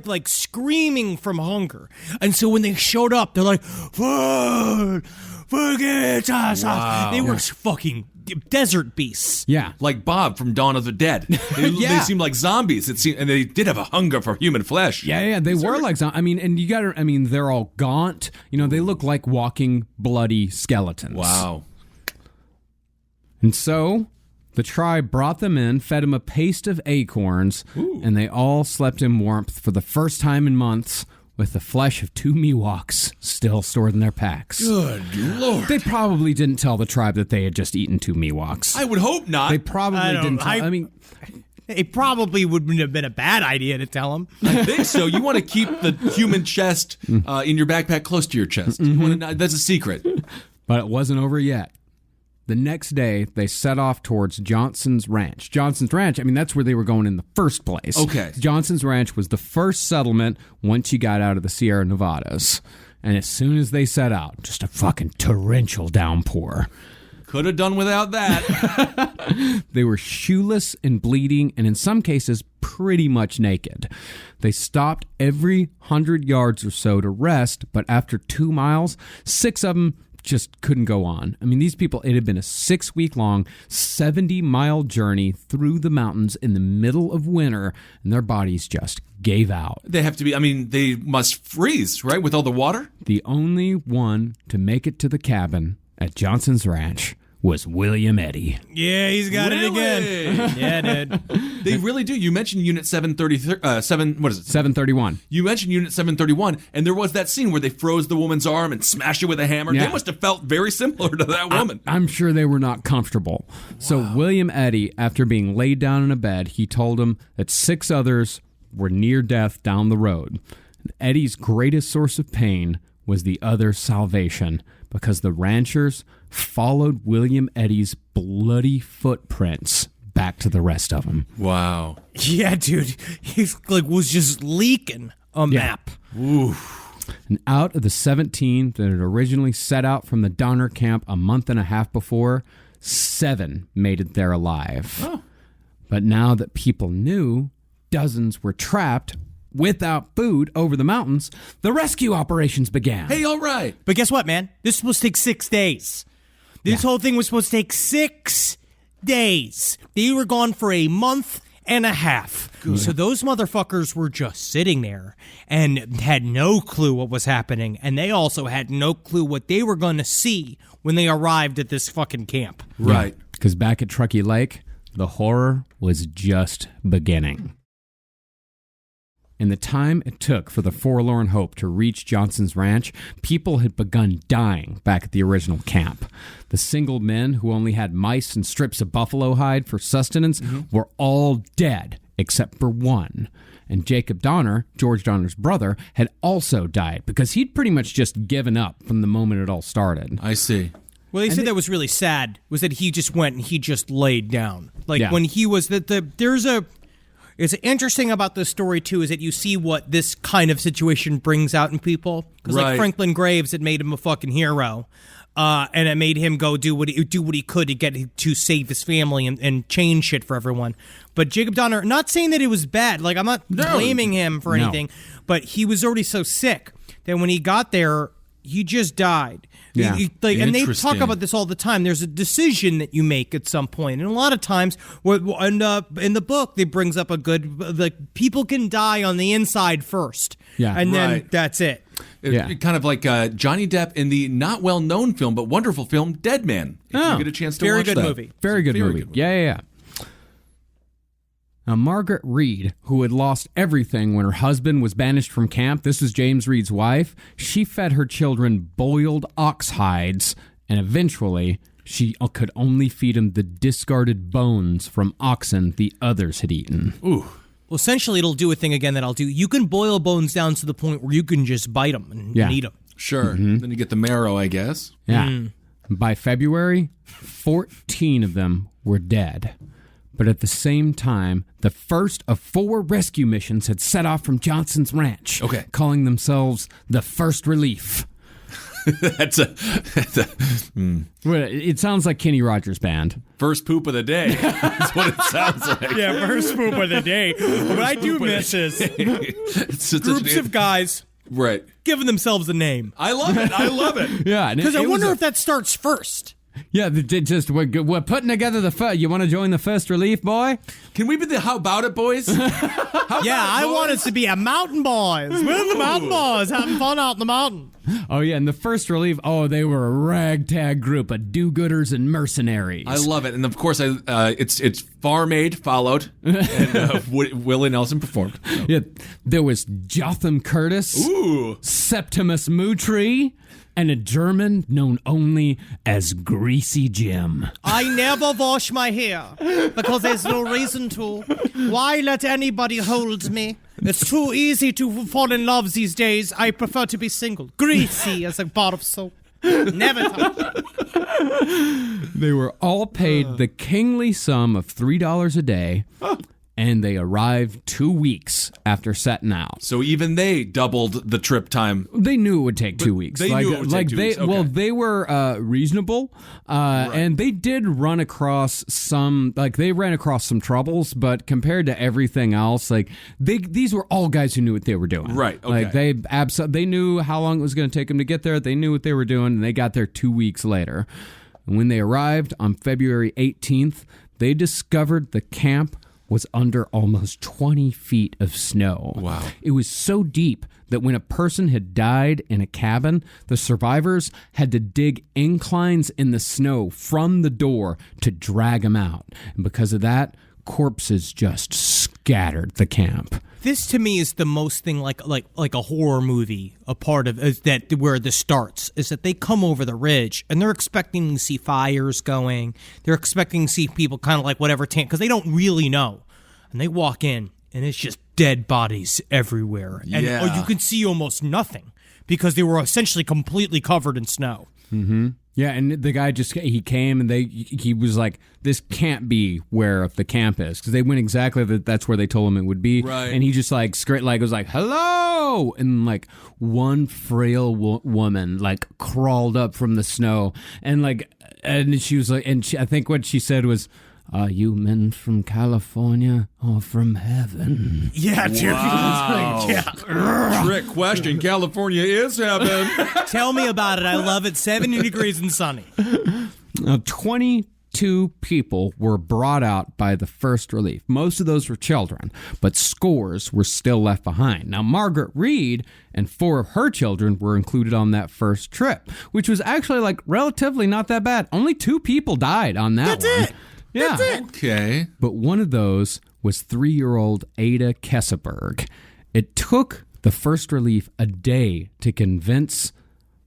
like screaming from hunger. And so when they showed up, they're like, "Food, forget us." Wow. They were fucking desert beasts. Yeah. Like Bob from Dawn of the Dead. They seem like zombies. And they did have a hunger for human flesh. Yeah, they were like zombies. And they're all gaunt. They look like walking bloody skeletons. Wow. And so the tribe brought them in, fed them a paste of acorns, and they all slept in warmth for the first time in months with the flesh of 2 Miwoks still stored in their packs. Good Lord. They probably didn't tell the tribe that they had just eaten 2 Miwoks. I would hope not. They probably didn't tell. It probably wouldn't have been a bad idea to tell them. I think so. You want to keep the human chest in your backpack close to your chest. You want to, that's a secret. But it wasn't over yet. The next day, they set off towards Johnson's Ranch. Johnson's Ranch, that's where they were going in the first place. Okay. Johnson's Ranch was the first settlement once you got out of the Sierra Nevadas. And as soon as they set out, just a fucking torrential downpour. Could have done without that. They were shoeless and bleeding, and in some cases, pretty much naked. They stopped every 100 yards or so to rest, but after 2 miles, 6 of them just couldn't go on. These people, it had been a 6-week-long, 70-mile journey through the mountains in the middle of winter, and their bodies just gave out. They have to be, they must freeze, right, with all the water? The only one to make it to the cabin at Johnson's Ranch was William Eddy. Yeah, he's got it again. Yeah, dude. They really do. You mentioned Unit 731. You mentioned Unit 731, and there was that scene where they froze the woman's arm and smashed it with a hammer. Yeah. They must have felt very similar to that woman. I'm sure they were not comfortable. Wow. So William Eddy, after being laid down in a bed, he told them that 6 others were near death down the road. Eddy's greatest source of pain was the other salvation, because the ranchers followed William Eddy's bloody footprints back to the rest of them. Wow. Yeah, dude. He was just leaking a map. Oof. And out of the 17 that had originally set out from the Donner camp a month and a half before, 7 made it there alive. Oh. But now that people knew dozens were trapped without food over the mountains, the rescue operations began. Hey, all right. But guess what, man? This was supposed to take 6 days. This whole thing was supposed to take 6 days. They were gone for a month and a half. Good. So those motherfuckers were just sitting there and had no clue what was happening. And they also had no clue what they were going to see when they arrived at this fucking camp. Right. Because back at Truckee Lake, the horror was just beginning. In the time it took for the Forlorn Hope to reach Johnson's Ranch, people had begun dying back at the original camp. The single men who only had mice and strips of buffalo hide for sustenance were all dead, except for one. And Jacob Donner, George Donner's brother, had also died because he'd pretty much just given up from the moment it all started. I see. Well, they said that was really sad, was that he just went and he just laid down. When he was, it's interesting about this story, too, is that you see what this kind of situation brings out in people. Because Franklin Graves had made him a fucking hero. And it made him go do what he could to save his family and change shit for everyone. But Jacob Donner, not saying that it was bad. I'm not blaming him for anything. But he was already so sick that when he got there, he just died. Yeah. And they talk Interesting. about this all the time. There's a decision that you make at some point. And a lot of times, in the book, they brings up a good, like, people can die on the inside first. Yeah. And then Right. that's it. Kind of like Johnny Depp in the not well-known film, but wonderful film, Dead Man. If you get a chance to Very watch good that. movie. Very good movie. Yeah. Now, Margaret Reed, who had lost everything when her husband was banished from camp, this is James Reed's wife, she fed her children boiled ox hides, and eventually she could only feed them the discarded bones from oxen the others had eaten. Ooh. Well, essentially, it'll do a thing again that I'll do. You can boil bones down to the point where you can just bite them and eat them. Sure. Then you get the marrow, I guess. Yeah. By February, 14 of them were dead. But at the same time, the first of 4 rescue missions had set off from Johnson's ranch, calling themselves the First Relief. Well, it sounds like Kenny Rogers Band. First poop of the day. That's what it sounds like. Yeah, first poop of the day. What I do miss is groups of guys giving themselves a name. I love it. Yeah. Because I wonder if that starts first. Yeah, we're putting together the first. You want to join the First Relief, boy? Can we be the How About It Boys? I want us to be a mountain boys. We're the mountain boys having fun out in the mountain. Oh, yeah, and the First Relief, they were a ragtag group of do-gooders and mercenaries. I love it. And, of course, it's Farm Aid followed, and Willie Nelson performed. So. Yeah, there was Jotham Curtis, Septimus Mootry, and a German known only as Greasy Jim. I never wash my hair because there's no reason to. Why let anybody hold me? It's too easy to fall in love these days. I prefer to be single. Greasy as a bar of soap. Never touch. They were all paid the kingly sum of $3 a day. And they arrived 2 weeks after setting out. So even they doubled the trip time. They knew it would take 2 weeks. They knew it would take 2 weeks. Okay. Well, they were reasonable, and they did run across some. They ran across some troubles, but compared to everything else, these were all guys who knew what they were doing. Right. Okay. They knew how long it was going to take them to get there. They knew what they were doing, and they got there 2 weeks later. And when they arrived on February 18th, they discovered the camp was under almost 20 feet of snow. Wow. It was so deep that when a person had died in a cabin, the survivors had to dig inclines in the snow from the door to drag them out. And because of that, corpses just scattered the camp. This to me is the most thing like a horror movie. A part of that where this starts is that they come over the ridge and they're expecting to see fires going. They're expecting to see people kind of like whatever tent because they don't really know. And they walk in and it's just dead bodies everywhere. And you can see almost nothing because they were essentially completely covered in snow. Mm-hmm. Yeah, and the guy he came and he was like, this can't be where the camp is, because they went exactly that's where they told him it would be. Right. And he just was like, hello, and one frail woman crawled up from the snow, and she was like, I think what she said was, "Are you men from California or from heaven?" Yeah, Wow. Trick question. California is heaven. Tell me about it. I love it. 70 degrees and sunny. 22 people were brought out by the First Relief. Most of those were children, but scores were still left behind. Now, Margaret Reed and 4 of her children were included on that first trip, which was actually relatively not that bad. Only 2 people died on that one. That's it. Yeah. That's it. Okay. But one of those was 3-year-old Ada Kesselberg. It took the First Relief a day to convince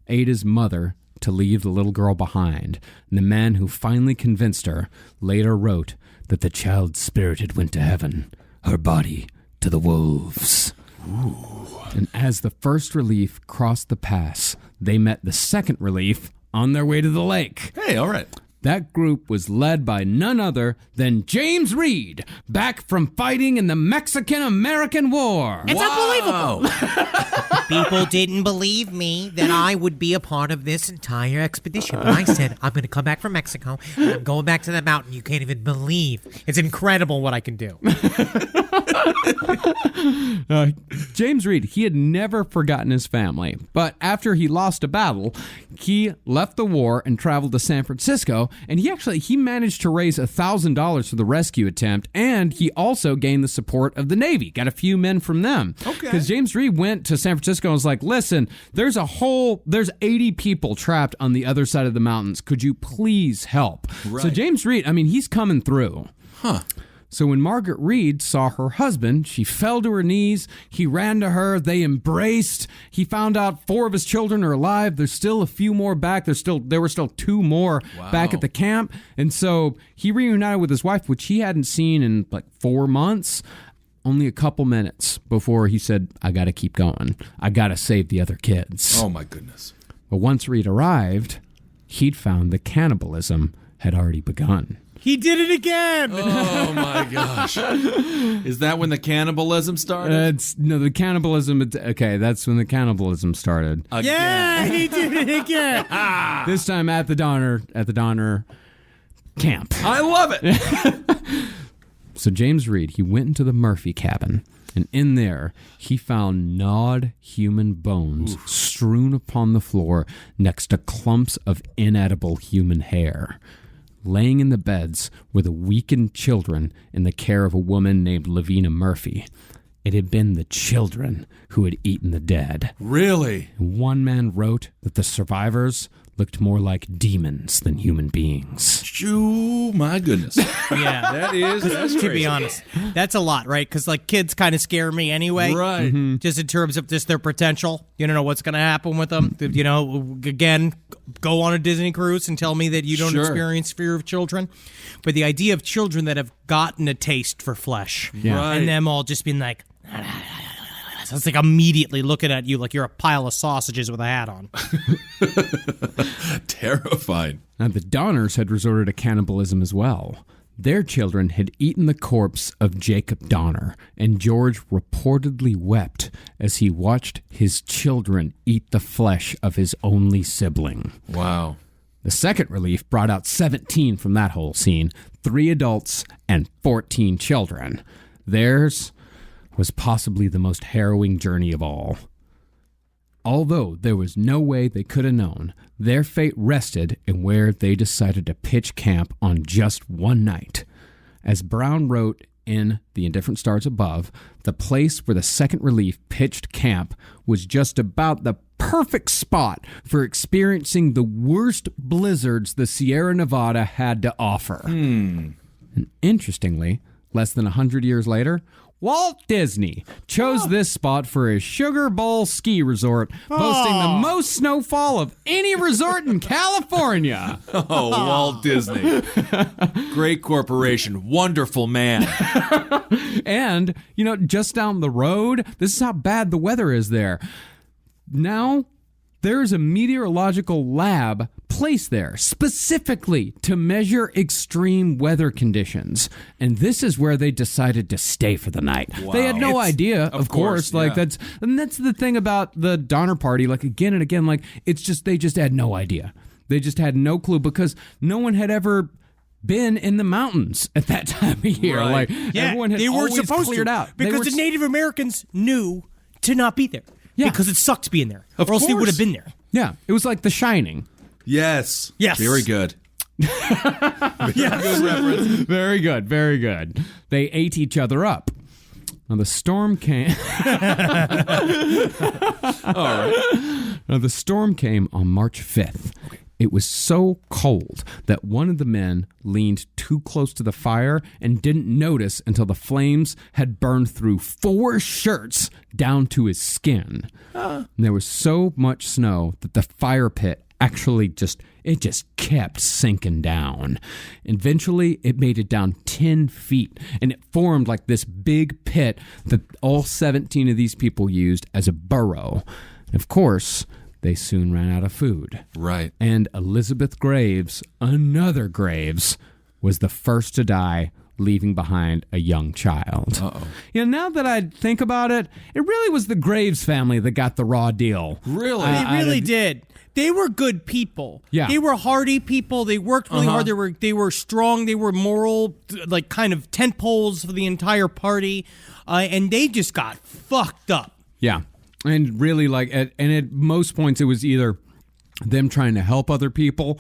Ada's mother to leave the little girl behind. And the man who finally convinced her later wrote that the child's spirit had went to heaven, her body to the wolves. Ooh. And as the First Relief crossed the pass, they met the Second Relief on their way to the lake. Hey, all right. That group was led by none other than James Reed, back from fighting in the Mexican-American War. It's unbelievable. People didn't believe me that I would be a part of this entire expedition. But I said, I'm going to come back from Mexico, and I'm going back to that mountain. You can't even believe. It's incredible what I can do. James Reed, he had never forgotten his family, but after he lost a battle, he left the war and traveled to San Francisco, and he managed to raise $1,000 for the rescue attempt, and he also gained the support of the Navy, got a few men from them. Okay. Because James Reed went to San Francisco and was like, listen, there's 80 people trapped on the other side of the mountains. Could you please help? Right. So James Reed, he's coming through. Huh. So when Margaret Reed saw her husband, she fell to her knees. He ran to her. They embraced. He found out 4 of his children are alive. There's still a few more back. There were still 2 more back at the camp. And so he reunited with his wife, which he hadn't seen in like 4 months, only a couple minutes before he said, I got to keep going. I got to save the other kids. Oh, my goodness. But once Reed arrived, he'd found that cannibalism had already begun. He did it again! Oh, my gosh. Is that when the cannibalism started? The cannibalism... Okay, that's when the cannibalism started. Again. Yeah, he did it again! This time at the Donner camp. I love it! So James Reed, he went into the Murphy cabin, and in there, he found gnawed human bones strewn upon the floor next to clumps of inedible human hair. Laying in the beds were the weakened children in the care of a woman named Lavina Murphy. It had been the children who had eaten the dead. Really? One man wrote that the survivors looked more like demons than human beings. Oh, my goodness. Yeah. That's to be honest, that's a lot, right? Because like kids kind of scare me anyway. Right. Mm-hmm. Just in terms of just their potential. You don't know what's going to happen with them. Again, go on a Disney cruise and tell me that you don't experience fear of children. But the idea of children that have gotten a taste for flesh and them all just being like... So it's like immediately looking at you like you're a pile of sausages with a hat on. Terrifying. Now, the Donners had resorted to cannibalism as well. Their children had eaten the corpse of Jacob Donner, and George reportedly wept as he watched his children eat the flesh of his only sibling. Wow. The second relief brought out 17 from that whole scene, 3 adults and 14 children. Theirs was possibly the most harrowing journey of all. Although there was no way they could have known, their fate rested in where they decided to pitch camp on just one night. As Brown wrote in The Indifferent Stars Above, the place where the second relief pitched camp was just about the perfect spot for experiencing the worst blizzards the Sierra Nevada had to offer. And interestingly, less than 100 years later, Walt Disney chose this spot for his Sugar Bowl ski resort, boasting the most snowfall of any resort in California. Oh, Walt Disney. Great corporation. Wonderful man. And, just down the road, this is how bad the weather is there. Now, there's a meteorological lab placed there specifically to measure extreme weather conditions. And this is where they decided to stay for the night. Wow. They had no idea, of course. That's the thing about the Donner Party, like again and again, like they just had no idea. They just had no clue because no one had ever been in the mountains at that time of year. Right. Everyone had always cleared out. Because the Native Americans knew to not be there. Yeah. Because it sucked being there. Of or else they course. would have been there. Yeah. It was like The Shining. Yes. Very good. Good reference. Very good. Very good. They ate each other up. Now the storm came. All right. Now the storm came on March 5th. Okay. It was so cold that one of the men leaned too close to the fire and didn't notice until the flames had burned through 4 shirts down to his skin. And there was so much snow that the fire pit actually just kept sinking down. Eventually, it made it down 10 feet, and it formed like this big pit that all 17 of these people used as a burrow. And of course, They soon ran out of food. Right. And Elizabeth Graves, another Graves, was the first to die, leaving behind a young child. Uh-oh. Now that I think about it, it really was the Graves family that got the raw deal. Really? They really did. They were good people. Yeah. They were hardy people. They worked really hard. They were strong. They were moral, like kind of tent poles for the entire party. And they just got fucked up. Yeah. And really, at most points, it was either them trying to help other people,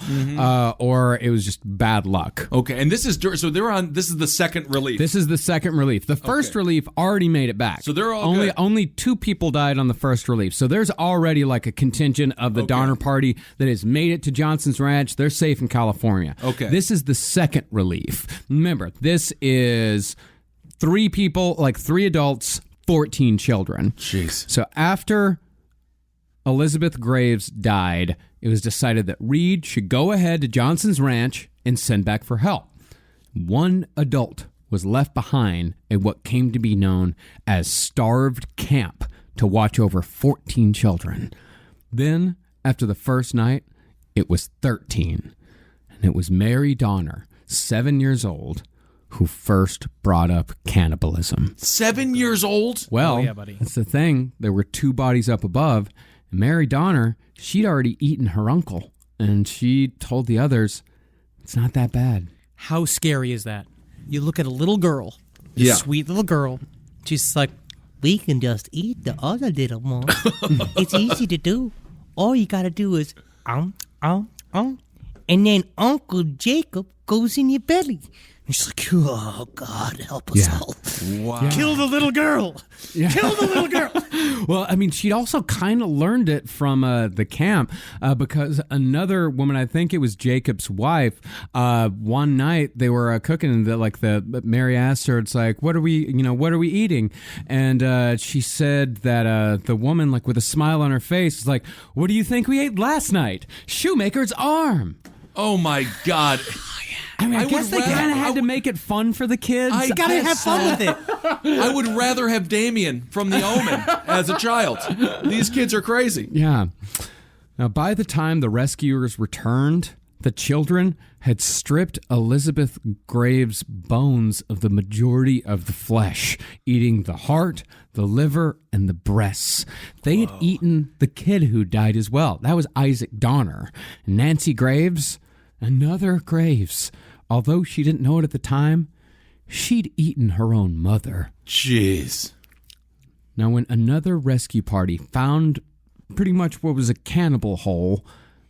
or it was just bad luck. Okay, and this is this is the second relief. This is the second relief. The first relief already made it back. So they're all good. Only 2 people died on the first relief. So there's already like a contingent of the Donner Party that has made it to Johnson's Ranch. They're safe in California. Okay. This is the second relief. Remember, this is 3 people, like 3 adults, 14 children. Jeez. So after Elizabeth Graves died, it was decided that Reed should go ahead to Johnson's Ranch and send back for help. 1 adult was left behind at what came to be known as Starved Camp to watch over 14 children. Then, after the first night, it was 13. And it was Mary Donner, 7 years old, who first brought up cannibalism. 7 years old? Well, yeah, buddy. that's the thing. There were 2 bodies up above. Mary Donner, she'd already eaten her uncle, and she told the others, it's not that bad. How scary is that? You look at a little girl, sweet little girl. She's like, we can just eat the other little one. It's easy to do. All you got to do is, and then Uncle Jacob goes in your belly. And she's like, oh, God, help us all. Wow. Kill the little girl. Yeah. Kill the little girl. Well, I mean, she'd also kind of learned it from the camp because another woman, I think it was Jacob's wife, one night they were cooking and Mary asked her, it's like, what are we eating? And she said that the woman, like with a smile on her face, is like, what do you think we ate last night? Shoemaker's arm. Oh, my God. I mean, I guess they kind of had to make it fun for the kids. You got to have fun with it. I would rather have Damien from The Omen as a child. These kids are crazy. Yeah. Now, by the time the rescuers returned, the children had stripped Elizabeth Graves' bones of the majority of the flesh, eating the heart, the liver, and the breasts. They had eaten the kid who died as well. That was Isaac Donner. Nancy Graves, another Graves. Although she didn't know it at the time, she'd eaten her own mother. Jeez. Now, when another rescue party found pretty much what was a cannibal hole,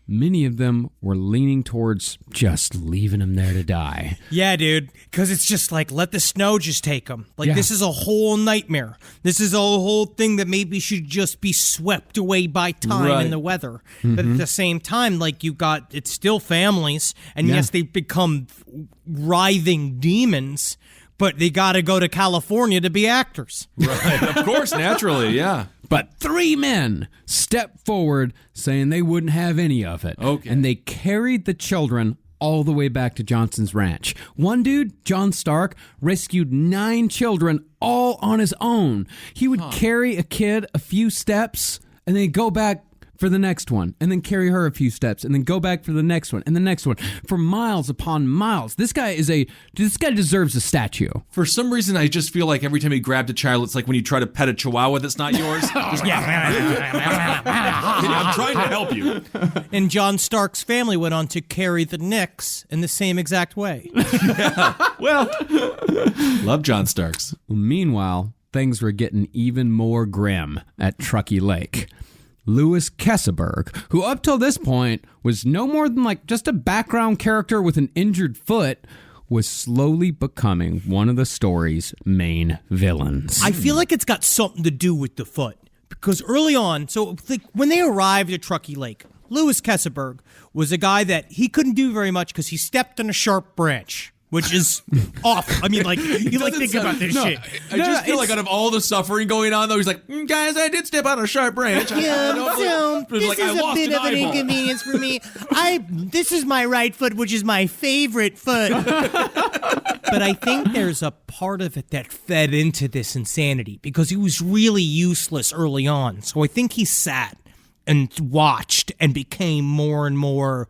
many of them were leaning towards just leaving him there to die. Yeah, dude, because it's just like, let the snow just take them. Like, This is a whole nightmare. This is a whole thing that maybe should just be swept away by time and the weather. But at the same time, like, it's still families, and yes, they become writhing demons, but they got to go to California to be actors. Right, of course, naturally, yeah. But 3 men stepped forward saying they wouldn't have any of it. Okay. And they carried the children all the way back to Johnson's Ranch. One dude, John Stark, rescued 9 children all on his own. He would carry a kid a few steps and then go back for the next one, and then carry her a few steps, and then go back for the next one, and the next one, for miles upon miles. This guy deserves a statue. For some reason, I just feel like every time he grabbed a child, it's like when you try to pet a chihuahua that's not yours. I'm trying to help you. And John Stark's family went on to carry the Knicks in the same exact way. Well, love John Starks. Meanwhile, things were getting even more grim at Truckee Lake. Louis Kesselberg, who up till this point was no more than like just a background character with an injured foot, was slowly becoming one of the story's main villains. I feel like it's got something to do with the foot. Because early on, so like when they arrived at Truckee Lake, Louis Kesselberg was a guy that he couldn't do very much because he stepped on a sharp branch. Which is off. I mean, like, you like think about this shit. I just feel like out of all the suffering going on, though, he's like, guys, I did step on a sharp branch. Yeah, so this is a bit of an inconvenience for me. This is my right foot, which is my favorite foot. But I think there's a part of it that fed into this insanity because he was really useless early on. So I think he sat and watched and became more and more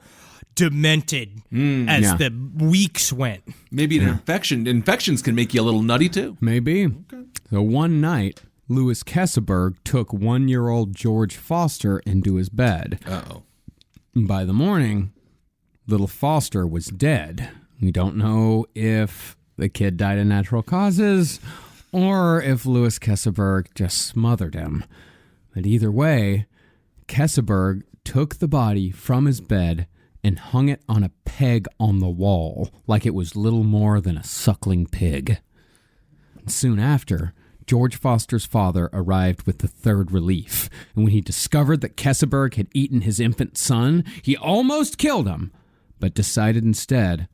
demented as the weeks went. Maybe an infection. Infections can make you a little nutty too. Maybe. Okay. So one night, Louis Kesselberg took 1-year-old George Foster into his bed. Uh-oh. By the morning, little Foster was dead. We don't know if the kid died of natural causes or if Louis Kesselberg just smothered him. But either way, Kesselberg took the body from his bed and hung it on a peg on the wall like it was little more than a suckling pig. And soon after, George Foster's father arrived with the third relief, and when he discovered that Kesselberg had eaten his infant son, he almost killed him, but decided instead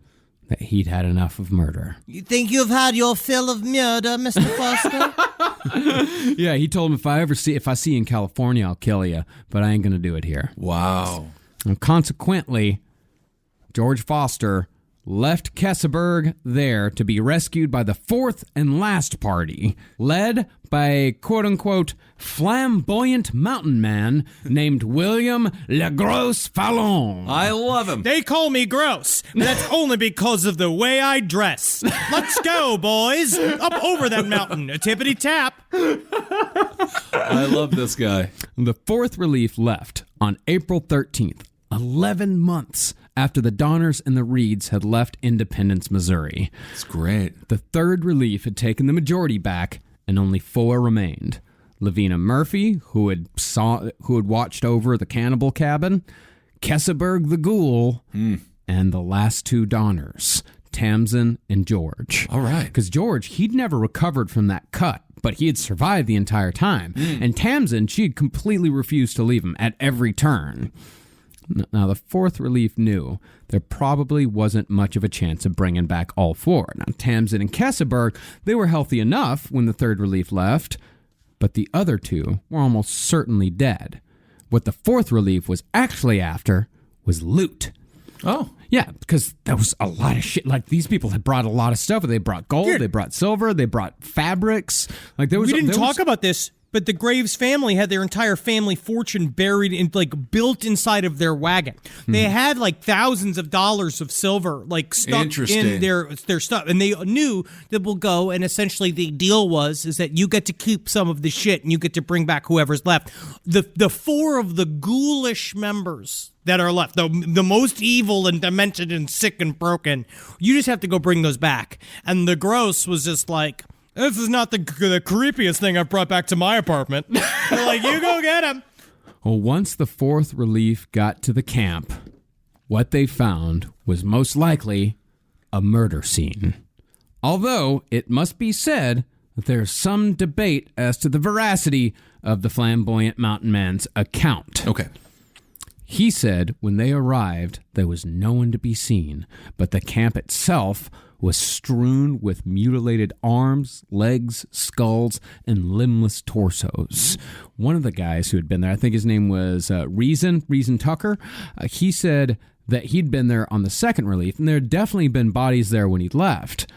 that he'd had enough of murder. You think you've had your fill of murder, Mr. Foster? Yeah, he told him if I see you in California, I'll kill you, but I ain't gonna do it here. Wow. And consequently, George Foster left Kesselberg there to be rescued by the fourth and last party, led by a quote-unquote flamboyant mountain man named William Le Gros Fallon. I love him. They call me gross, but that's only because of the way I dress. Let's go, boys. Up over that mountain. A tippity-tap. I love this guy. The fourth relief left on April 13th, 11 months after the Donners and the Reeds had left Independence, Missouri. That's great. The third relief had taken the majority back, and only 4 remained. Lavina Murphy, who had watched over the cannibal cabin, Kesselberg the Ghoul, and the last 2 Donners, Tamsin and George. All right. Because George, he'd never recovered from that cut, but he had survived the entire time. And Tamsin, she had completely refused to leave him at every turn. Now, the fourth relief knew there probably wasn't much of a chance of bringing back all 4. Now, Tamsin and Kesselberg, they were healthy enough when the third relief left, but the other 2 were almost certainly dead. What the fourth relief was actually after was loot. Oh. Yeah, because there was a lot of shit. Like, these people had brought a lot of stuff. They brought gold, they brought silver, they brought fabrics. Like, we didn't talk about this. But the Graves family had their entire family fortune buried in, built inside of their wagon. They had thousands of dollars of silver, stuck in their stuff, and they knew that we'll go. And essentially, the deal is that you get to keep some of the shit, and you get to bring back whoever's left. The 4 of the ghoulish members that are left, the most evil and demented and sick and broken, you just have to go bring those back. And the gross was just like, this is not the creepiest thing I've brought back to my apartment. They're like, you go get him. Well, once the fourth relief got to the camp, what they found was most likely a murder scene. Although, it must be said that there's some debate as to the veracity of the flamboyant mountain man's account. Okay. He said when they arrived, there was no one to be seen, but the camp itself was strewn with mutilated arms, legs, skulls, and limbless torsos. One of the guys who had been there, I think his name was Reason Tucker, he said that he'd been there on the second relief, and there had definitely been bodies there when he'd left,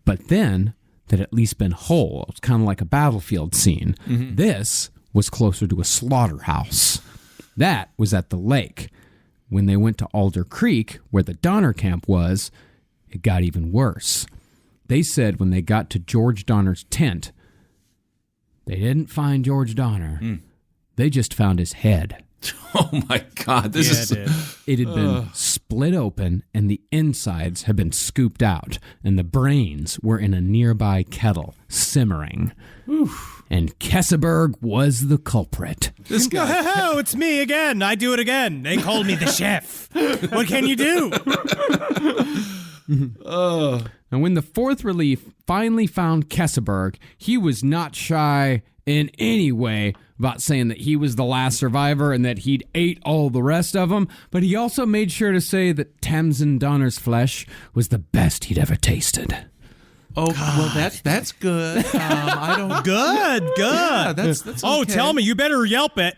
but then that had at least been whole. It was kind of like a battlefield scene. This was closer to a slaughterhouse. That was at the lake. When they went to Alder Creek, where the Donner camp was, it got even worse. They said when they got to George Donner's tent, they didn't find George Donner. They just found his head. Oh my God! It had been split open, and the insides had been scooped out, and the brains were in a nearby kettle, simmering. Oof. And Kesselberg was the culprit. This guy. Oh, it's me again. I do it again. They call me the chef. What can you do? And when the fourth relief finally found Kesselberg, he was not shy in any way about saying that he was the last survivor and that he'd ate all the rest of them, but he also made sure to say that Tamsin Donner's flesh was the best he'd ever tasted. Oh, well, that's good. I don't. Good. Yeah, that's Oh, okay. tell me, you better Yelp it.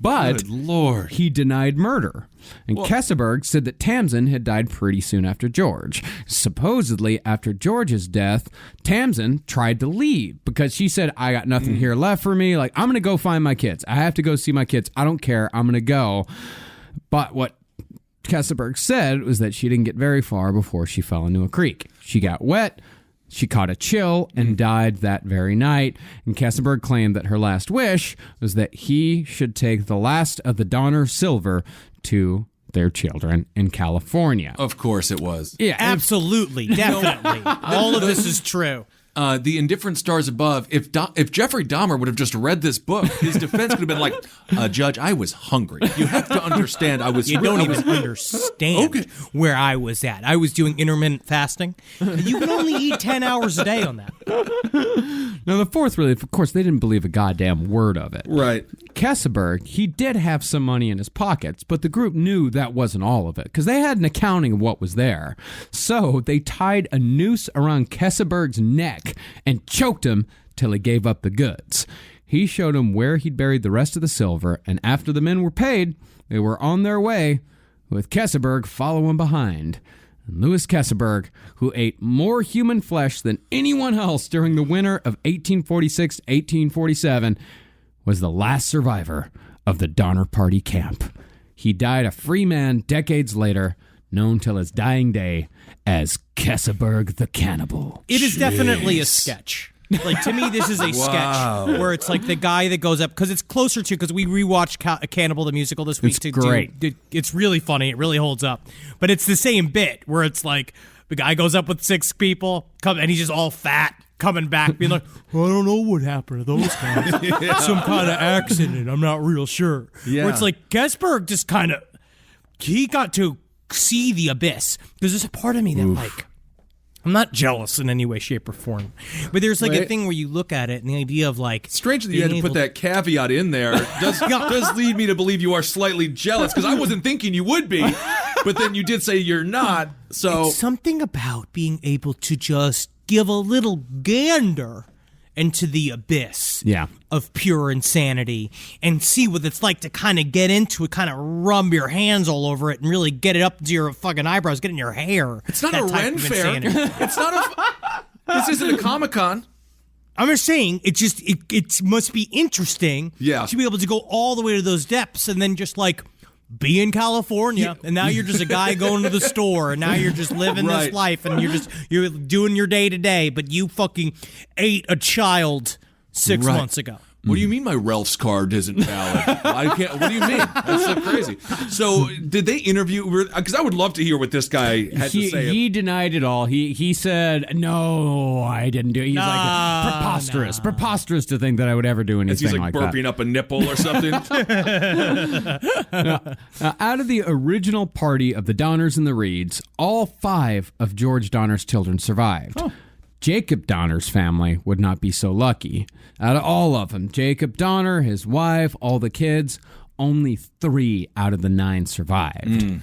But Good Lord. he denied murder. And Kesselberg said that Tamsin had died pretty soon after George. Supposedly, after George's death, Tamsin tried to leave because she said, I got nothing here left for me. Like, I'm going to go find my kids. I have to go see my kids. I don't care. I'm going to go. But what Kesselberg said was that she didn't get very far before she fell into a creek. She got wet. She caught a chill and died that very night. And Kesselberg claimed that her last wish was that he should take the last of the Donner silver to their children in California. Of course it was. Yeah, Absolutely, definitely. All of this is true. The Indifferent Stars Above, if Jeffrey Dahmer would have just read this book, his defense could have been like, Judge, I was hungry. You have to understand, I was... You don't even understand where I was at. I was doing intermittent fasting. You can only eat 10 hours a day on that. Now, the fourth relief, of course, they didn't believe a goddamn word of it. Right. Kesselberg, he did have some money in his pockets, but the group knew that wasn't all of it because they had an accounting of what was there. So they tied a noose around Kesselberg's neck and choked him till he gave up the goods. He showed him where he'd buried the rest of the silver, and after the men were paid, they were on their way, with Kesselberg following behind. And Louis Kesselberg, who ate more human flesh than anyone else during the winter of 1846-1847, was the last survivor of the Donner Party camp. He died a free man decades later, known till his dying day as Kesselberg the Cannibal. It is definitely a sketch. Like, to me, this is a sketch where it's like the guy that goes up, because it's closer to, because we rewatched Cannibal the musical this week. It's great. It's really funny. It really holds up. But it's the same bit where it's like the guy goes up with 6 people, and he's just all fat, coming back, being like, I don't know what happened to those guys. Some kind of accident. I'm not real sure. Yeah. Where it's like, Gesberg just kind of, he got to see the abyss. Because there's a part of me that, like, I'm not jealous in any way, shape, or form. But there's like a thing where you look at it and the idea of like... Strange that you had to put that caveat in there. Does lead me to believe you are slightly jealous, because I wasn't thinking you would be, but then you did say you're not, so... It's something about being able to just give a little gander into the abyss of pure insanity and see what it's like to kind of get into it, kind of rub your hands all over it and really get it up to your fucking eyebrows, get in your hair. It's not a Ren Fair. It's not a... This isn't a Comic-Con. I'm just saying, it must be interesting to be able to go all the way to those depths and then just like be in California, and now you're just a guy going to the store, and now you're just living this life, and you're doing your day to day, but you fucking ate a child 6 months ago. What do you mean my Ralph's card isn't valid? I can't. What do you mean? That's so crazy. So did they interview? Because I would love to hear what this guy had to say. He denied it all. He said, no, I didn't do it. He's like, preposterous to think that I would ever do anything he's like burping up a nipple or something. Out of the original party of the Donners and the Reeds, all 5 of George Donner's children survived. Oh. Jacob Donner's family would not be so lucky. Out of all of them, Jacob Donner, his wife, all the kids, only 3 out of the 9 survived.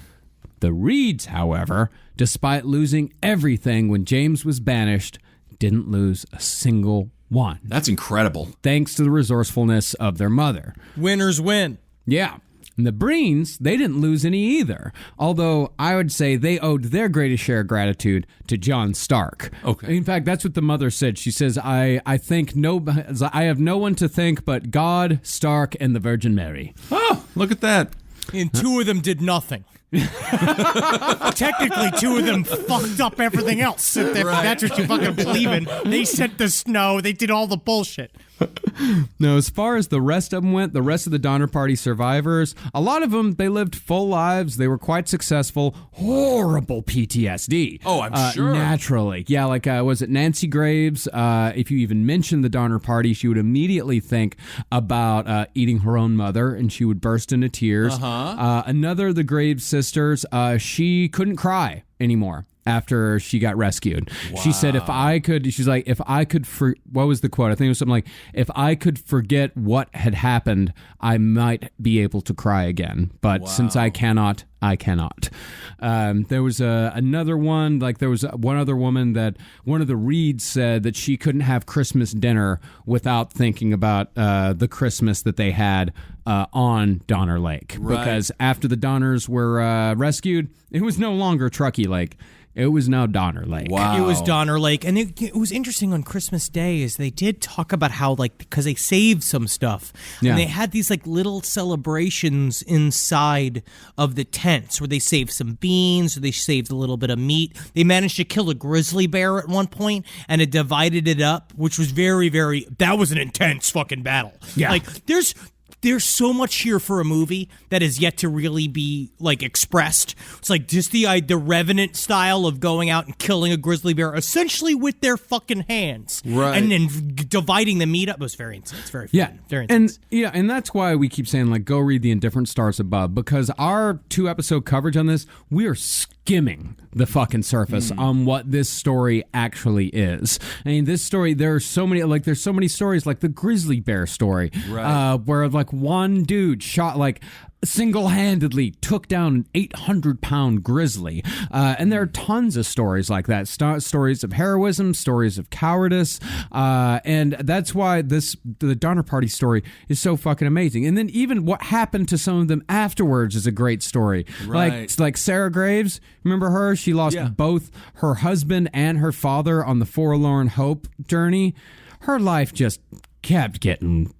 The Reeds, however, despite losing everything when James was banished, didn't lose a single one. That's incredible. Thanks to the resourcefulness of their mother. Winners win. Yeah. And the Breens, they didn't lose any either. Although I would say they owed their greatest share of gratitude to John Stark. Okay. In fact, that's what the mother said. She says, I have no one to thank but God, Stark, and the Virgin Mary. Oh, look at that. And 2 of them did nothing. Technically, 2 of them fucked up everything else. If that's what you fucking believe in. They sent the snow. They did all the bullshit. Now, as far as the rest of them went, the rest of the Donner Party survivors, a lot of them, they lived full lives. They were quite successful. Horrible PTSD. Oh, I'm sure. Naturally. Yeah, like, was it Nancy Graves? If you even mentioned the Donner Party, she would immediately think about eating her own mother, and she would burst into tears. Another of the Graves sisters, she couldn't cry anymore. after she got rescued. She said, what was the quote? I think it was something like, if I could forget what had happened, I might be able to cry again. But since I cannot, I cannot. There was another one, like there was one other woman that one of the Reeds said that she couldn't have Christmas dinner without thinking about the Christmas that they had on Donner Lake. Right. Because after the Donners were rescued, it was no longer Truckee Lake. It was now Donner Lake. Wow. It was Donner Lake. And it was interesting on Christmas Day is they did talk about how, like, because they saved some stuff. Yeah. And they had these, like, little celebrations inside of the tents where they saved some beans or they saved a little bit of meat. They managed to kill a grizzly bear at one point and it divided it up, which was very, very, that was an intense fucking battle. Yeah. Like, there's so much here for a movie that is yet to really be, like, expressed. It's like just the Revenant style of going out and killing a grizzly bear essentially with their fucking hands. Right. And then dividing the meat up. It was very intense. Very fun. Very intense. And that's why we keep saying, like, go read The Indifferent Stars Above, because our 2-episode coverage on this, we are skimming the fucking surface on what this story actually is. I mean, this story, there's so many stories, like the grizzly bear story, where, like, one dude shot, like, single-handedly took down an 800-pound grizzly. And there are tons of stories like that. Stories of heroism, stories of cowardice. And that's why the Donner Party story is so fucking amazing. And then even what happened to some of them afterwards is a great story. Right. Like Sarah Graves, remember her? She lost both her husband and her father on the Forlorn Hope journey. Her life just kept getting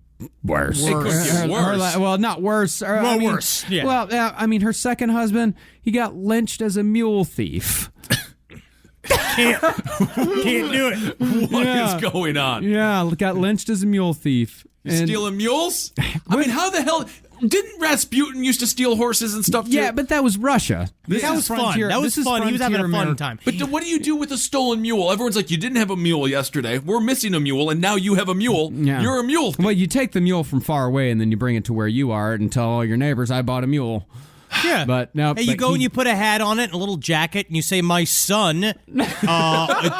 worse. It could get worse. Well, not worse. Worse. Yeah. Well, I mean, her second husband, he got lynched as a mule thief. Can't do it. What is going on? Yeah, got lynched as a mule thief. Stealing mules? I mean, how the hell... Didn't Rasputin used to steal horses and stuff too? Yeah, but that was Russia. That was fun. That was fun. He was having a fun time. But what do you do with a stolen mule? Everyone's like, you didn't have a mule yesterday. We're missing a mule, and now you have a mule. Yeah. You're a mule. Well, you take the mule from far away, and then you bring it to where you are and tell all your neighbors, I bought a mule. Yeah. But now, hey, you go and you put a hat on it and a little jacket, and you say, my son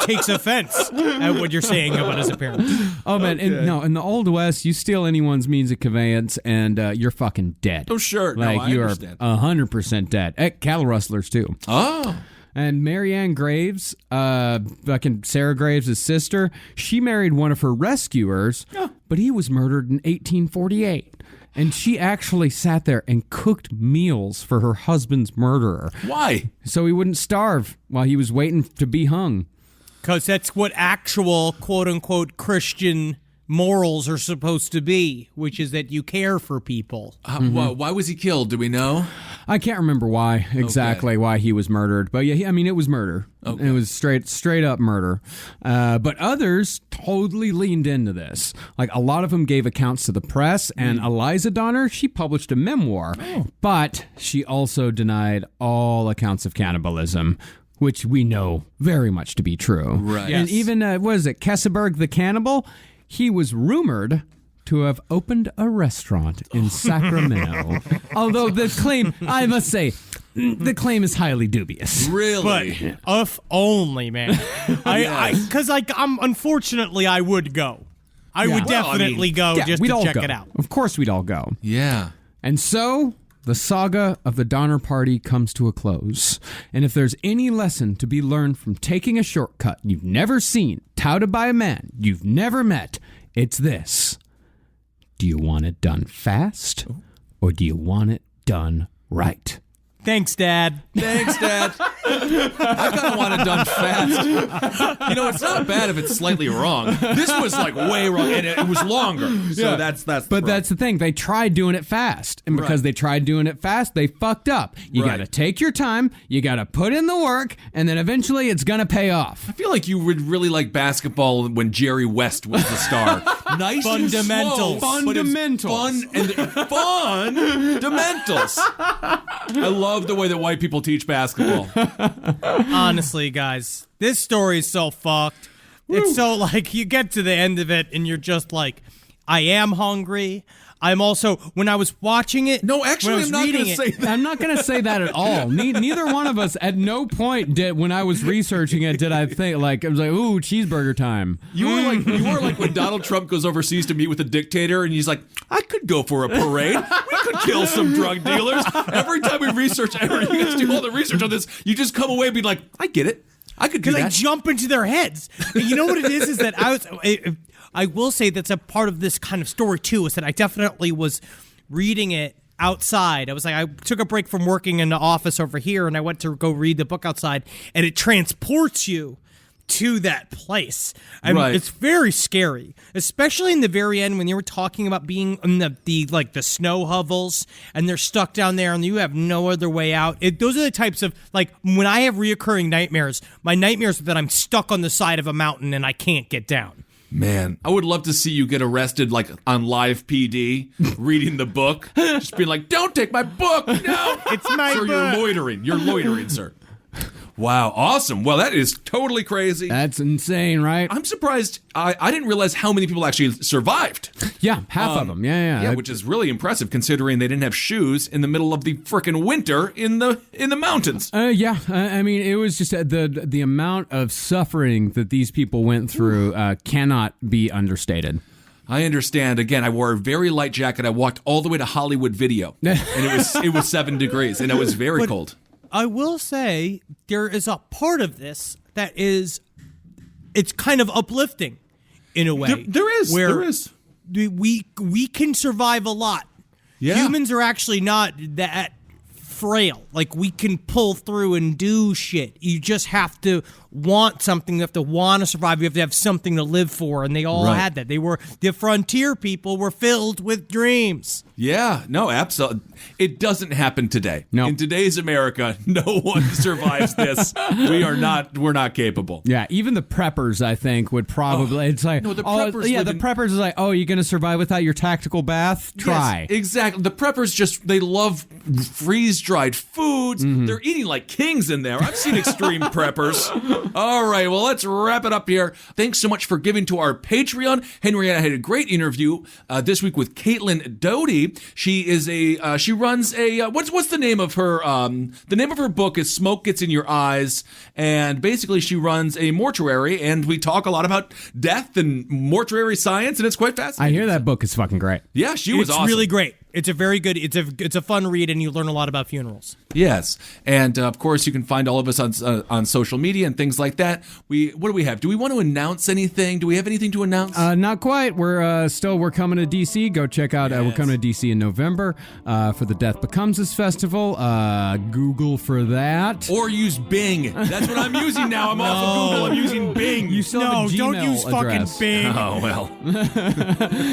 takes offense at what you're saying about his appearance. Oh, man. Okay. In the Old West, you steal anyone's means of conveyance, and you're fucking dead. Oh, sure. Like, I you understand. are 100% dead. Cattle rustlers, too. Oh. And Marianne Graves, fucking Sarah Graves' sister, she married one of her rescuers, but he was murdered in 1848. And she actually sat there and cooked meals for her husband's murderer. Why? So he wouldn't starve while he was waiting to be hung. Because that's what actual, quote-unquote, Christian morals are supposed to be, which is that you care for people. Why was he killed? Do we know? I can't remember why why he was murdered, but yeah, I mean, it was murder. Okay. It was straight up murder. But others totally leaned into this. Like, a lot of them gave accounts to the press, and Eliza Donner, she published a memoir, but she also denied all accounts of cannibalism, which we know very much to be true. Right. And even, Kesselberg the cannibal, he was rumored to have opened a restaurant in Sacramento. Although the claim, I must say, the claim is highly dubious. Really? But if only, man. Because unfortunately, I would go. I would definitely go just to check it out. Of course we'd all go. Yeah. And so the saga of the Donner Party comes to a close. And if there's any lesson to be learned from taking a shortcut you've never seen, touted by a man you've never met, it's this. Do you want it done fast, or do you want it done right? Thanks, Dad. Thanks, Dad. I kind of want it done fast. You know, it's not bad if it's slightly wrong. This was like way wrong, and it was longer. So that's. But that's the thing. They tried doing it fast, and because they tried doing it fast, they fucked up. You got to take your time. You got to put in the work, and then eventually it's gonna pay off. I feel like you would really like basketball when Jerry West was the star. Nice fundamentals. Fundamentals. Fundamentals. I love the way that white people teach basketball. Honestly, guys, this story is so fucked. It's so like you get to the end of it and you're just like, I am hungry. I'm also, when I was watching it, No, actually, I'm not going to say that. I'm not going to say that at all. Neither one of us, at no point when I was researching it, did I think I was like, ooh, cheeseburger time. You are like when Donald Trump goes overseas to meet with a dictator, and he's like, I could go for a parade. We could kill some drug dealers. Every time we research, you guys do all the research on this, you just come away and be like, I get it. I could do that. Because I jump into their heads. You know what it is that I will say that's a part of this kind of story too, is that I definitely was reading it outside. I was like, I took a break from working in the office over here and I went to go read the book outside, and it transports you to that place. I mean, it's very scary, especially in the very end when you were talking about being in the snow hovels and they're stuck down there and you have no other way out. Those are the types of, like, when I have reoccurring nightmares, my nightmares are that I'm stuck on the side of a mountain and I can't get down. Man, I would love to see you get arrested, like, on live PD, reading the book. Just being like, don't take my book! No! It's my book! Sir, you're loitering, sir. Wow, awesome. Well, that is totally crazy. That's insane, right? I'm surprised. I didn't realize how many people actually survived. Yeah, half of them. Yeah. Which is really impressive considering they didn't have shoes in the middle of the frickin' winter in the mountains. I mean, it was just the amount of suffering that these people went through cannot be understated. I understand. Again, I wore a very light jacket. I walked all the way to Hollywood Video, and it was 7 degrees, and it was very cold. I will say there is a part of this that it's kind of uplifting in a way. There is. We can survive a lot. Yeah. Humans are actually not that frail. Like, we can pull through and do shit. You just have to want something. You have to want to survive. You have to have something to live for. And they all had that. The frontier people were filled with dreams. Yeah, no, absolutely. It doesn't happen today. No. In today's America, no one survives this. We're not capable. Yeah, even the preppers, I think, would probably. It's like, no, the preppers. The preppers is like, oh, you're going to survive without your tactical bath? Try. Yes, exactly. The preppers they love freeze-dried foods. Mm-hmm. They're eating like kings in there. I've seen extreme preppers. All right, well, let's wrap it up here. Thanks so much for giving to our Patreon. Henrietta had a great interview this week with Caitlin Doty. She is she runs a what's the name of her the name of her book is Smoke Gets in Your Eyes, and basically she runs a mortuary, and we talk a lot about death and mortuary science, and it's quite fascinating. I hear that book is fucking great. Yeah, she was awesome. It's really great. It's a very good, it's a fun read, and you learn a lot about funerals. Yes, and of course you can find all of us on social media and things like that. What do we have? Do we want to announce anything? Do we have anything to announce? Not quite. We're coming to DC. Go check out. We're coming to DC in November for the Death Becomes Us Festival. Google for that, or use Bing. That's what I'm using now. I'm off of Google. I'm using Bing. You still have a Gmail don't use address. fucking Bing. Oh well.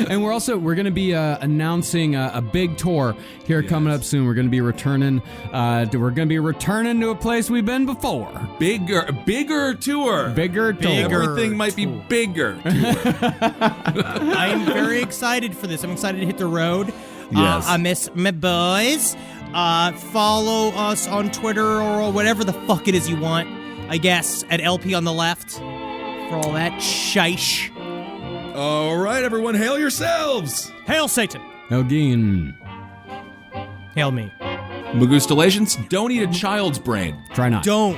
And we're going to be announcing a big tour here coming up soon. We're going to be returning. We're going to be returning to a place we've been before. Bigger tour. Everything might be bigger. I'm very excited for this. I'm excited to hit the road. Yes. I miss my boys. Follow us on Twitter or whatever the fuck it is you want. I guess at LP on the left for all that shish. All right, everyone, hail yourselves. Hail Satan. Elgin. Hail me. Magustalations, don't eat a child's brain. Try not. Don't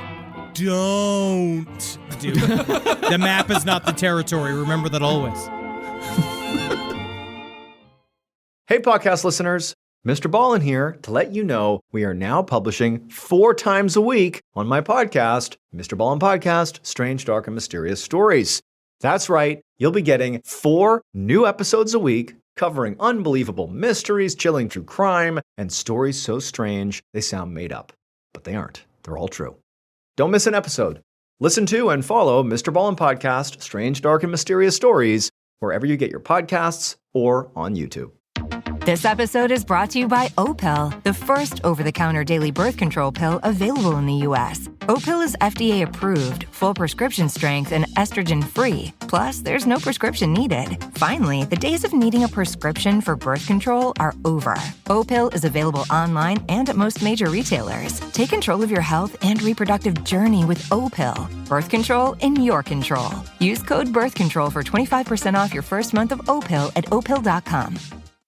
do it. The map is not the territory. Remember that always. Hey, podcast listeners. Mr. Ballin here to let you know we are now publishing 4 times a week on my podcast, Mr. Ballin Podcast, Strange, Dark, and Mysterious Stories. That's right. You'll be getting 4 new episodes a week covering unbelievable mysteries, chilling true crime, and stories so strange they sound made up. But they aren't. They're all true. Don't miss an episode. Listen to and follow Mr. Ballin Podcast, Strange, Dark, and Mysterious Stories wherever you get your podcasts or on YouTube. This episode is brought to you by Opill, the first over-the-counter daily birth control pill available in the U.S. Opill is FDA approved, full prescription strength, and estrogen-free. Plus, there's no prescription needed. Finally, the days of needing a prescription for birth control are over. Opill is available online and at most major retailers. Take control of your health and reproductive journey with Opill. Birth control in your control. Use code BIRTHCONTROL for 25% off your first month of Opill at Opill.com.